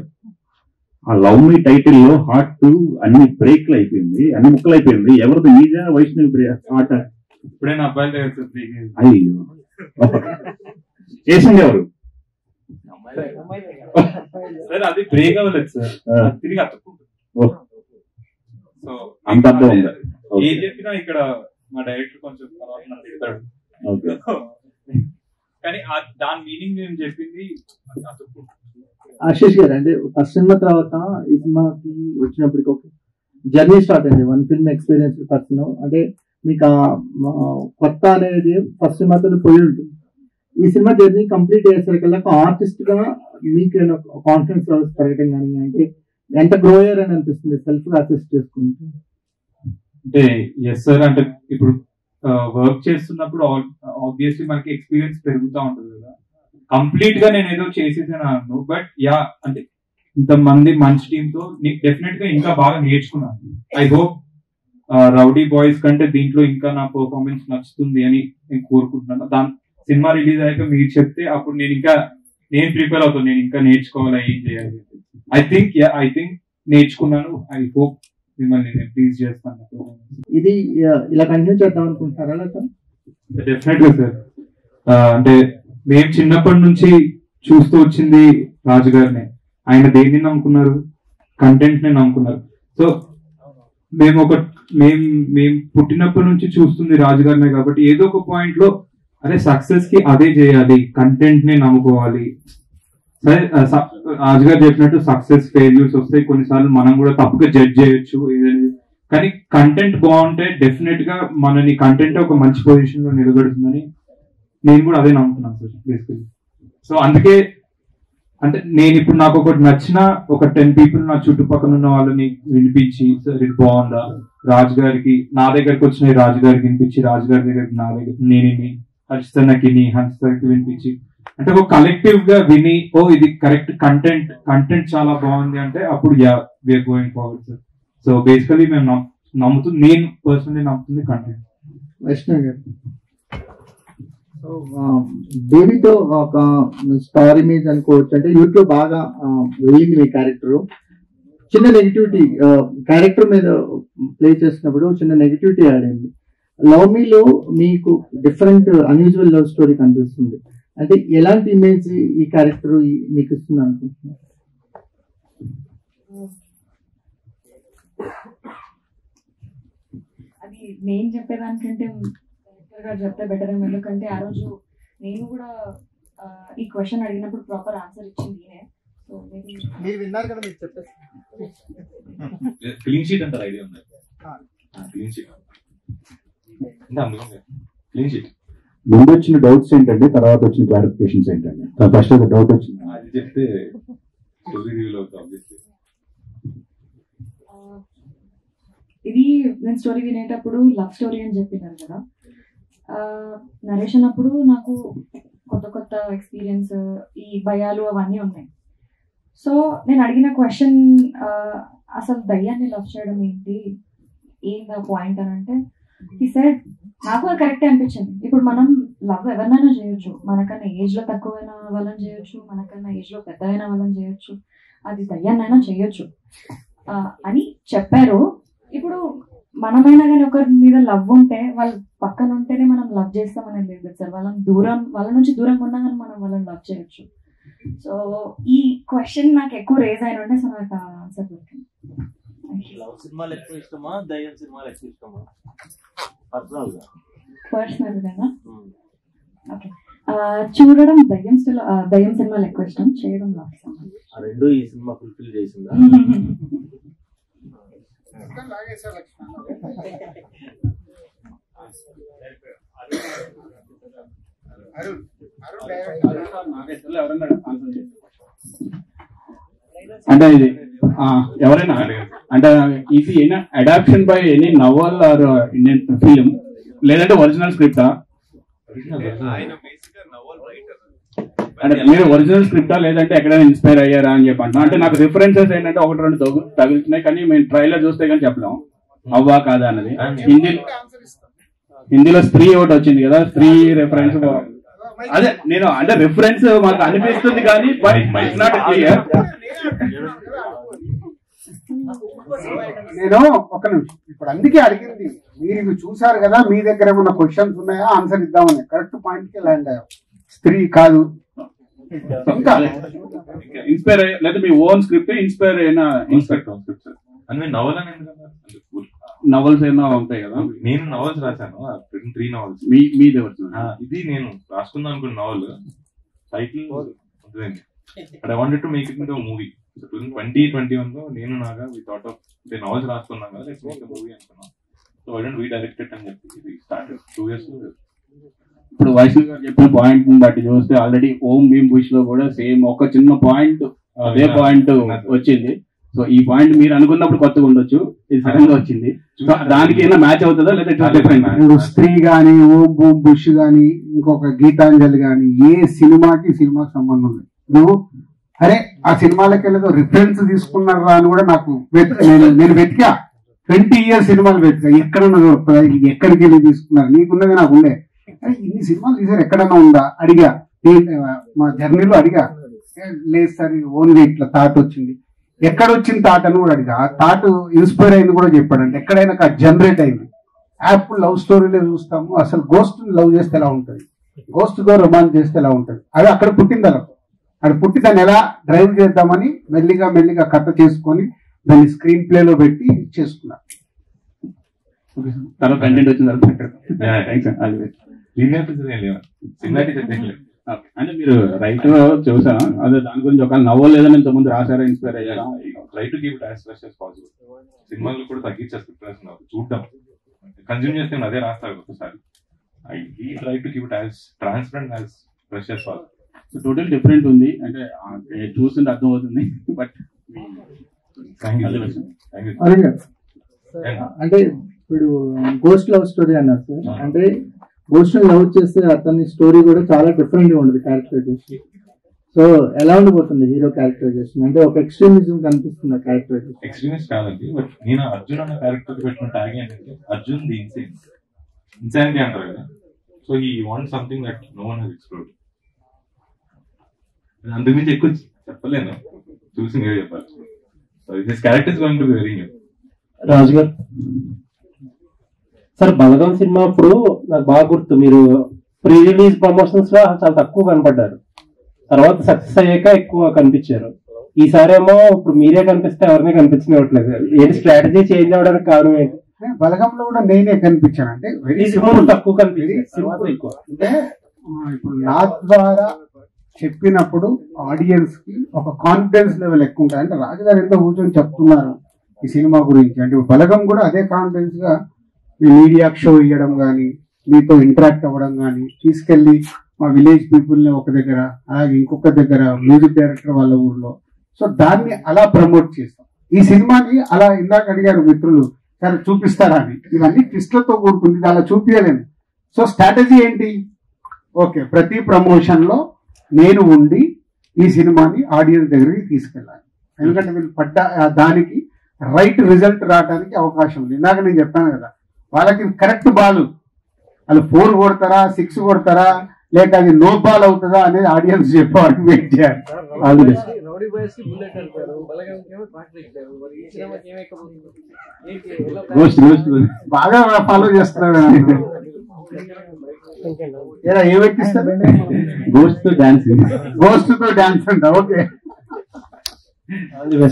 ఆ లవ్ మీ టైటిల్ లో హార్ట్ అన్ని బ్రేక్లు అయిపోయింది, అన్ని ముక్కలు అయిపోయింది. ఎవరిది మీదా వైష్ణవి హార్ట్? ఇప్పుడైనా అబ్బాయిలు అయ్యో, చేసింది ఎవరు? సార్ అది బ్రేక్ అవ్వలేదు సార్, తిరిగి అతుక్కుంటుంది. సో అంత అర్థం ఉందా? ఏం చెప్పినా ఇక్కడ మా డైరెక్టర్ కొంచెం తర్వాత నన్ను తిడతాడు, కానీ దాని మీనింగ్ నేను చెప్పింది అతుక్కుంటుంది. ఆశీష్ గారు, అంటే ఫస్ట్ సినిమా తర్వాత ఈ సినిమాకి వచ్చినప్పటికి ఒక జర్నీ స్టార్ట్ అయింది. 1 film ఎక్స్పీరియన్స్ పర్సన్, అంటే మీకు కొత్త అనేది ఫస్ట్ సినిమాతో పోయి ఉంటుంది. ఈ సినిమా జర్నీ కంప్లీట్ అయ్యేసరికల్లా ఒక ఆర్టిస్ట్ గా మీకు కాన్ఫిడెన్స్ లెవెల్స్ పెరగడం కానీ, అంటే ఎంత గ్రో అయ్యారు అని అనిపిస్తుంది సెల్ఫ్ గా అసెస్ చేసుకుంటే? అంటే ఎస్ సార్, అంటే ఇప్పుడు వర్క్ చేస్తున్నప్పుడు ఆబ్వియస్లీ మనకి ఎక్స్పీరియన్స్ పెరుగుతూ ఉంటుంది కదా. కంప్లీట్ గా నేను ఏదో చేసేసాను, బట్ యా అంటే ఇంతమంది మంచి టీమ్ తో డెఫినెట్ గా ఇంకా బాగా నేర్చుకున్నాను. ఐ హోప్ రౌడీ బాయ్స్ కంటే దీంట్లో ఇంకా నా పర్ఫార్మెన్స్ నచ్చుతుంది అని నేను కోరుకుంటున్నాను. దాని సినిమా రిలీజ్ అయ్యాక మీరు చెప్తే అప్పుడు నేను ఇంకా నేను ప్రిపేర్ అవుతాను, నేను ఇంకా నేర్చుకోవాలా, ఏం చేయాలి. ఐ థింక్ నేర్చుకున్నాను. ఐ హోప్ మిమ్మల్ని నేను ప్లీజ్ చేస్తాను. ఇది ఇలా కంటిన్యూ చేద్దాం అనుకుంటున్నారా లేదా? డెఫినెట్ గా సార్. అంటే మేము చిన్నప్పటి నుంచి చూస్తూ వచ్చింది రాజు గారిని. ఆయన దేన్ని నమ్ముకున్నారు? కంటెంట్ ని నమ్ముకున్నారు. సో మేము పుట్టినప్పటి నుంచి చూస్తుంది రాజు గారినే కాబట్టి ఏదో ఒక పాయింట్ లో అరే సక్సెస్ కి అదే చేయాలి, కంటెంట్ ని నమ్ముకోవాలి. సరే రాజు గారు చెప్పినట్టు సక్సెస్ ఫెయిల్యూర్స్ వస్తాయి, కొన్నిసార్లు మనం కూడా తప్పుగా జడ్జ్ చేయొచ్చు ఏదైనా, కానీ కంటెంట్ బాగుంటే డెఫినెట్ గా మనని కంటెంట్ ఒక మంచి పొజిషన్ లో నిలబెడుతుందని నేను కూడా అదే నమ్ముతున్నాను సార్ బేసికలీ. సో అందుకే అంటే నేను ఇప్పుడు నాకు ఒకటి నచ్చిన ఒక 10 people నా చుట్టుపక్కల ఉన్న వాళ్ళని వినిపించి సార్ ఇది బాగుందా, రాజు గారికి నా దగ్గరకు వచ్చిన రాజు గారికి వినిపించి, రాజు గారి దగ్గరికి నా దగ్గర నేను హర్షితకి హర్షితకి వినిపించి, అంటే ఒక కలెక్టివ్ గా విని ఓ ఇది కరెక్ట్ కంటెంట్ చాలా బాగుంది అంటే అప్పుడు we're going forward sir. So basically మేము నేను పర్సనలీ నమ్ముతుంది కంటెంట్. వైష్ణవ్ గారు, బేబీతో ఒక స్టార్ ఇమేజ్ అనుకోవచ్చు. అంటే యూట్యూబ్ బాగా వెళ్ళింది మీ క్యారెక్టర్. చిన్న నెగిటివిటీ క్యారెక్టర్ మీద ప్లే చేసినప్పుడు చిన్న నెగిటివిటీ యాడ్ అయింది. లవ్ మీలో మీకు డిఫరెంట్ అన్యూజువల్ లవ్ స్టోరీ కనిపిస్తుంది. అంటే ఎలాంటి ఇమేజ్ ఈ క్యారెక్టర్ మీకు ఇస్తుంది అనుకుంటున్నారు? అది నేను చెప్పేదానికంటే చెప్తే బెటర్ ఏమో. ఎందుకంటే ఆ రోజు నేను కూడా ఈ క్వశ్చన్ అడిగినప్పుడు ప్రాపర్ ఆన్సర్ ఇచ్చింది నేనే. సో మీరు విన్నారు కదా, మీరు చెప్పేసి క్లీన్ షీట్ అంటారు, ఐడియా ఉంది. క్లీన్ షీట్ క్లీన్ షీట్ ముందు వచ్చిన డౌట్స్ ఏంటంటే, తర్వాత వచ్చిన క్లారిఫికేషన్స్ ఏంటంటే? ఫస్ట్ డౌట్ వచ్చింది అది చెప్తే స్టోరీ రివీల్ అవుతుంది. ఇది నేను స్టోరీ వినేటప్పుడు లవ్ స్టోరీ అని చెప్పినారు కదా, నరేషన్ అప్పుడు నాకు కొత్త కొత్త ఎక్స్పీరియన్స్, ఈ భయాలు అవన్నీ ఉన్నాయి. సో నేను అడిగిన క్వశ్చన్ అసలు దయ్యాన్ని లవ్ చేయడం ఏంటి, ఏందా పాయింట్ అని అంటే ఈ సైడ్ నాకు అది కరెక్టే అనిపించింది. ఇప్పుడు మనం లవ్ ఎవరినైనా చేయొచ్చు, మనకన్నా ఏజ్ లో తక్కువైన వాళ్ళని చేయొచ్చు, మనకన్నా ఏజ్ లో పెద్ద అయిన వాళ్ళని చేయొచ్చు, అది దయ్యాన్నైనా చేయొచ్చు అని చెప్పారు. ఇప్పుడు మనమైనా కానీ ఒకరి మీద లవ్ ఉంటే వాళ్ళు పక్కన ఉంటేనే మనం లవ్ చేస్తామనేది లేదు సార్. వాళ్ళ నుంచి దూరంగా ఉన్నా కానీ మనం వాళ్ళని లవ్ చేయొచ్చు. సో ఈ క్వశ్చన్ నాకు ఎక్కువ రేజ్ అయిన ఉంటే సో నాకు ఆన్సర్ దొరికింది. లవ్ సినిమాలు ఎక్కువ ఇష్టమా, దయ్యం సినిమాలు ఎక్కువ ఇష్టమా? పర్సనల్ గానా? ఓకే, చూడడం దయ్యం సినిమాలు ఎక్కువ ఇష్టం, చేయడం లవ్ సినిమా. రెండు ఈ సినిమా ఫుల్ఫిల్ చేసిందా? అంటే ఇది ఎవరైనా అంటే ఇది adoption by any novel or Indian film, లేదంటే ఒరిజినల్ స్క్రిప్టా? అంటే మీరు ఒరిజినల్ స్క్రిప్టా లేదంటే ఎక్కడైనా ఇన్స్పైర్ అయ్యారా అని చెప్పి అంటున్నా. అంటే నాకు రిఫరెన్సెస్ ఏంటంటే 1-2 తగులుతున్నాయి, కానీ మేము ట్రైలర్ చూస్తే కానీ చెప్పలేము అవ్వా కాదా అన్నది. హిందీలో స్త్రీ ఒకటి వచ్చింది కదా, స్త్రీ రెఫరెన్స్. అదే నేను అంటే రిఫరెన్స్ మాకు అనిపిస్తుంది కానీ బట్ నాట్ క్లియర్. నేను ఒక నిమిషం, ఇప్పుడు అందుకే అడిగింది, మీరు ఇవి చూసారు కదా, మీ దగ్గర ఏమన్నా క్వశ్చన్స్ ఉన్నాయా ఆన్సర్ ఇద్దామని. కరెక్ట్ పాయింట్ కి ల్యాండ్ అయ్యాం. స్త్రీ కాదు, ఇంకా ఇన్స్పైర్ అయ్యా లేదా మీ ఓన్ స్క్రిప్ట్ ఇన్స్పైర్ అయినా? అన్ని నవల్ అని నవల్స్ ఏమైనా ఉంటాయి కదా? నేను నవల్స్ రాశాను, 3 novels. మీది ఎవరు? ఇది నేను రాసుకుందాం అనుకున్న novel. Title but I wanted to make it into movie. 2021 లో నేను Naga we thought of novels రాసుకున్నాం కదా, లెట్స్ మేక్ ఎ మూవీ అనుకున్నాం. సో ఐ డోంట్ రీడైరెక్టెడ్ అని చెప్పి ఇది స్టార్టెడ్ 2 years. ఇప్పుడు వైష్ణవ్ గారు చెప్పిన పాయింట్ బట్టి చూస్తే ఆల్రెడీ ఓం భీమ్ బుష్ లో కూడా సేమ్ ఒక చిన్న పాయింట్ అదే పాయింట్ వచ్చింది. సో ఈ పాయింట్ మీరు అనుకున్నప్పుడు కొత్తగా ఉండొచ్చు, ఇది సడన్ గా వచ్చింది. దానికి ఏమైనా మ్యాచ్ అవుతుందా లేదా డిఫరెంట్? ఇప్పుడు స్త్రీ గానీ, ఓం భూమ్ బుష్ గానీ, ఇంకొక గీతాంజలి గానీ, ఏ సినిమాకి సంబంధం లేదు. నువ్వు అరే ఆ సినిమాలకి వెళ్ళదో రిఫరెన్స్ తీసుకున్నారా అని కూడా నాకు నేను వెతికా. 20 years సినిమాలు వెతికా, ఎక్కడన్నా దొరుకుతుందా, ఎక్కడికి వెళ్ళి తీసుకున్నారు, నీకున్నది నాకు ఉండే. ఇన్ని సినిమాలు తీసారు, ఎక్కడన్నా ఉందా అడిగా, మా జర్నీలో అడిగా. లేదు సార్ ఓన్లీ ఇట్లా థాట్ వచ్చింది. ఎక్కడ వచ్చిన థాట్ అని కూడా అడిగా. ఆ థాట్ ఇన్స్పైర్ అయింది కూడా చెప్పాడంటే ఎక్కడైనా జనరేట్ అయింది. యాప్ లవ్ స్టోరీలో చూస్తాము, అసలు గోస్ట్ లవ్ చేస్తే ఎలా ఉంటుంది, గోస్ట్ తో రొమాన్స్ చేస్తే ఎలా ఉంటుంది, అది అక్కడ పుట్టింది. అక్కడ పుట్టి దాన్ని ఎలా డ్రైవ్ చేద్దామని మెల్లిగా మెల్లిగా కథ చేసుకొని దాన్ని స్క్రీన్ ప్లే లో పెట్టి చేసుకున్నా. తర్వాత కంటెంట్ వచ్చిన అంటే మీరు రైటర్ చూసాను, అదే దాని గురించి ఒక నవ్వలేదని ఇంతకుముందు రాశారా, ఇన్స్పైర్ అయ్యారా? Try to keep it as fresh as possible. సినిమాలు కూడా తగ్గించేస్తున్నారు చూడడం, కన్జ్యూమ్ చేస్తే అదే రాస్తారు ఒకసారి. I try to keep it as transparent as fresh as possible. Total different ఉంది అంటే చూస్తుంటే అర్థం అవుతుంది. బట్ అంటే ఇప్పుడు గోస్ట్ లవ్ స్టోరీ అన్నారు సార్, అంటే గోస్ట్ లవ్ చేస్తే అతని స్టోరీ కూడా చాలా డిఫరెంట్ గా ఉంటుంది క్యారెక్టరైజేషన్. సో ఎలా ఉండిపోతుంది హీరో క్యారెక్టరైజేషన్? అంటే ఒక ఎక్స్ట్రీమిజం కనిపిస్తుంది క్యారెక్టరైజేషన్. ఎక్స్ట్రీమిస్ట్ కాదండి, బట్ నేను అర్జున్ అన్న క్యారెక్టర్ పెట్టిన ట్యాగ్ ఏంటంటే అర్జున్ ది ఇన్సానిటీ అంటారు కదా. So he want something that no one has explored. అందుగురించి ఎక్కువ చెప్పలేను, చూసి మీరే చెప్పాలి. So this character is going to be very new. Raju garu sir, Balagam cinema అప్పుడు నాకు బాగా గుర్తు, మీరు ప్రీ రిలీజ్ ప్రమోషన్స్ లో చాలా తక్కువ కనపడ్డారు, తర్వాత సక్సెస్ అయ్యాక ఎక్కువ కనిపించారు. ఈసారి ఏమో ఇప్పుడు మీరే కనిపిస్తే ఎవరిని కనిపించనివ్వట్లేదు. ఏంటి స్ట్రాటజీ చేంజ్ అవడానికి కారణం ఏంటి? బలగంలో కూడా నేనే కనిపించాను అంటే వెరీ తక్కువ కనిపించింది ఎక్కువ. అంటే ఇప్పుడు నా ద్వారా చెప్పినప్పుడు ఆడియన్స్ కి ఒక కాన్ఫిడెన్స్ లెవెల్ ఎక్కువ ఉంటుంది. అంటే రాజుగారు ఎంతో కూర్చొని చెప్తున్నారు ఈ సినిమా గురించి, అంటే బలగం కూడా అదే కాన్ఫిడెన్స్ గా మీ మీడియా షో ఇవ్వడం కానీ, మీతో ఇంటరాక్ట్ అవ్వడం కానీ, తీసుకెళ్లి మా విలేజ్ పీపుల్ ని ఒక దగ్గర, అలాగే ఇంకొక దగ్గర మ్యూజిక్ డైరెక్టర్ వాళ్ళ ఊర్లో, సో దాన్ని అలా ప్రమోట్ చేస్తాం. ఈ సినిమాని అలా ఇందాక అడిగారు మిత్రులు, సరే చూపిస్తారా అని. ఇవన్నీ ట్విస్ట్లతో కూడుకుంది, అలా చూపించలేము. సో స్ట్రాటజీ ఏంటి? ఓకే, ప్రతి ప్రమోషన్ లో నేను ఉండి ఈ సినిమాని ఆడియన్స్ దగ్గరికి తీసుకెళ్ళాలి. ఎందుకంటే వీళ్ళు పడ్డ దానికి రైట్ రిజల్ట్ రావడానికి అవకాశం ఉంది. ఇందాక నేను చెప్పాను కదా, వాళ్ళకి కరెక్ట్ బాల్, వాళ్ళు 4 కొడతారా 6 కొడతారా లేక అది నో బాల్ అవుతుందా అనేది ఆడియన్స్ చెప్పాలి, వెయిట్ చేయాలి. బాగా ఫాలో చేస్తున్నారు. ఏమెక్కిస్తారు? గోస్ట్ తో డాన్స్, గోస్ట్ తో డాన్స్ అంట. ఓకే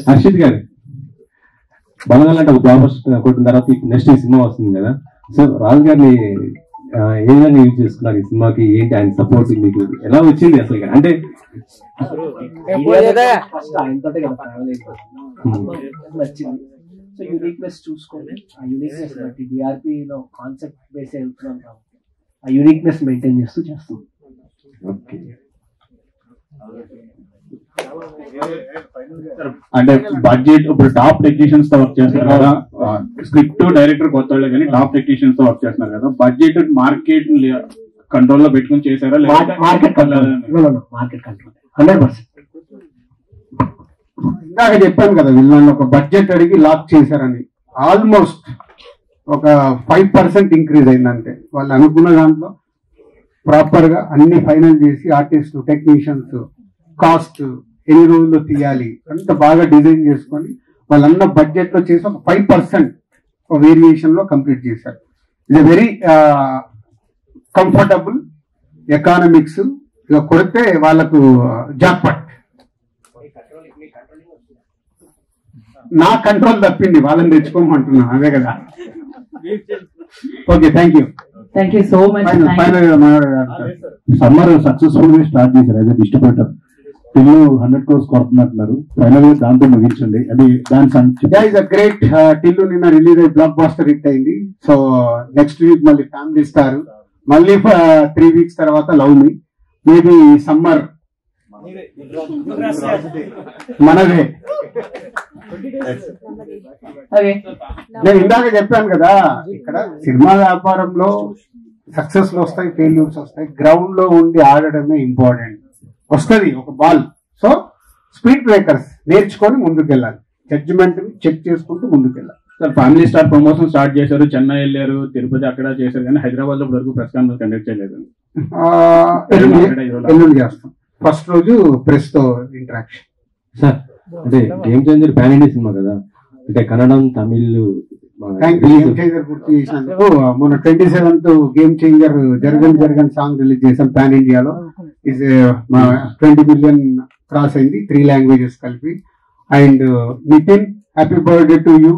హర్షిత్ గారు, బలగం అంటే ఒక బ్లాక్ కొట్టిన తర్వాత నెక్స్ట్ ఈ సినిమా వస్తుంది కదా, సో రాజు గారిని ఏ విధంగా యూజ్ చేసుకున్నారు ఈ సినిమాకి? ఏంటి ఆయన సపోర్ట్ మీకు ఎలా వచ్చింది అసలు? అంటే నచ్చింది. సో యూనిక్నెస్ చూసుకోండి, ఆ యూనిక్నెస్ బట్టి డిఆర్పి లో కాన్సెప్ట్ బేస్ వెళ్తున్నాం కాబట్టి ఆ యూనిక్నెస్ మెయింటైన్ చేస్తూ చేస్తాం. అంటే బడ్జెట్ ఇప్పుడు టాప్ టెక్నీషియన్స్ తో వర్క్ చేస్తున్నారు కదా, స్క్రిప్ట్ డైరెక్టర్ కొత్త వాళ్ళే కానీ టాప్ టెక్నీషియన్స్ తో వర్క్ చేస్తున్నారు కదా, బడ్జెట్ మార్కెట్ కంట్రోల్ లో పెట్టుకుని చేశారా? Market control 100%. ఇందాక చెప్పాను కదా, వీళ్ళని ఒక బడ్జెట్ అడిగి లాక్ చేశారని. ఆల్మోస్ట్ ఒక 5% ఇంక్రీజ్ అయిందంటే వాళ్ళు అనుకున్న దాంట్లో ప్రాపర్ గా అన్ని ఫైనల్ చేసి ఆర్టిస్ట్ టెక్నీషియన్స్ కాస్ట్ ఎన్ని రోజుల్లో తీయాలి అంత బాగా డిజైన్ చేసుకొని వాళ్ళన్న బడ్జెట్ లో చేసి ఒక 5% వేరియేషన్ లో కంప్లీట్ చేశారు. ఇది వెరీ కంఫర్టబుల్ ఎకానమిక్స్. ఇక కొడితే వాళ్ళకు జాక్పాట్. నా కంట్రోల్ తప్పింది, వాళ్ళని తెచ్చుకోమంటున్నా, అదే కదా. Okay, thank you. Thank you so much. Summer successful గా స్టార్ట్ చేశారు as a distributor. Tillu 100 crores కొడుతున్నట్టున్నారు, ఫైనల్ గా దాంతో ముగించండి. అది దాని గ్రేట్. టిల్లు నిన్న రిలీజ్ అయ్యి బ్లాక్ బాస్టర్ హిట్ అయింది. సో నెక్స్ట్ వీక్ మళ్ళీ ఫ్యామిలీ స్టార్, మళ్ళీ 3 weeks తర్వాత లవ్ మీ. మేబీ సమ్మర్ మనదే. నేను ఇందాక చెప్పాను కదా, ఇక్కడ సినిమా వ్యాపారంలో సక్సెస్ వస్తాయి, ఫెయిల్యూర్స్ వస్తాయి. గ్రౌండ్ లో ఉండి ఆడడమే ఇంపార్టెంట్. వస్తుంది ఒక బాల్. సో స్పీడ్ బ్రేకర్స్ నేర్చుకొని ముందుకెళ్ళాలి, జడ్జిమెంట్ చెక్ చేసుకుంటూ ముందుకెళ్ళాలి. Sir family star promotion start చేశారు, చెన్నై వెళ్ళారు, తిరుపతి అక్కడ చేశారు, కానీ హైదరాబాద్ లో వరకు ప్రెస్ కాన్ఫరెన్స్ కండక్ట్ చేయలేదు. ఎల్లుండి చేస్తాం. ఫస్ట్ రోజు ప్రెస్ తో ఇంటరాక్షన్. సార్ అంటే game changer pan India cinema కదా, అంటే కన్నడం, తమిళ్ గేమ్ చేంజర్ గుర్తు చేసినందుకు మొన్న 27th గేమ్ చేంజర్ జరగని సాంగ్ రిలీజ్ చేసాం పాన్ ఇండియాలో. ఇస్ 20 million క్రాస్ అయింది 3 languages కలిపి. And Nitin, happy birthday to you.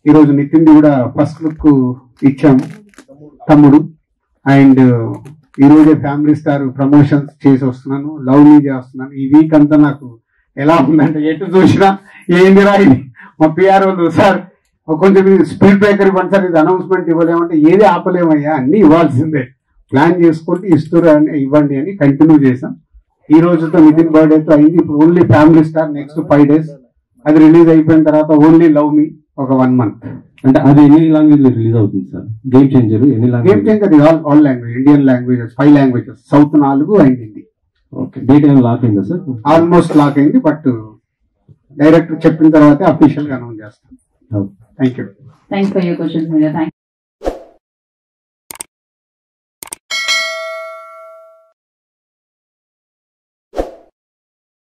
ఈరోజు నితిన్ కూడా ఫస్ట్ లుక్ ఇచ్చాము తమ్ముడు. అండ్ ఈ రోజే ఫ్యామిలీ స్టార్ ప్రమోషన్స్ చేసి వస్తున్నాను, లవ్ మీ చేస్తున్నాను. ఈ వీక్ అంతా నాకు ఎలా ఉందంటే ఎటు చూసినా ఏంది రాయి మా పిఆర్ వాళ్ళు సార్ కొంచెం స్పీడ్ బ్రేకర్ ఇవ్వండి సార్, ఇది అనౌన్స్మెంట్ ఇవ్వలేమంటే ఏది ఆపలేమయ్యా, అన్ని ఇవ్వాల్సిందే, ప్లాన్ చేసుకుంటే ఇస్తున్నారు అని ఇవ్వండి అని కంటిన్యూ చేసాం. ఈ రోజుతో నితిన్ బర్త్డేతో అయింది. ఇప్పుడు only family star next 5 days. అది రిలీజ్ అయిపోయిన తర్వాత ఓన్లీ లవ్ మీ ఒక 1 month. అంటే అది ఎన్ని లాంగ్వేజ్ లో రిలీజ్ అవుతుంది సార్ గేమ్ చేంజర్? ఎన్ని game changer all language, Indian languages 5 languages, south 4 and Hindi. Okay, date ఏమైనా లాక్ అయిందా సార్? ఆల్మోస్ట్ లాక్ అయింది, బట్ డైరెక్టర్ చెప్పిన తర్వాత అఫీషియల్ గా అనౌన్స్ చేస్తాం. Thank you. Thanks for your questions, Meera. Thank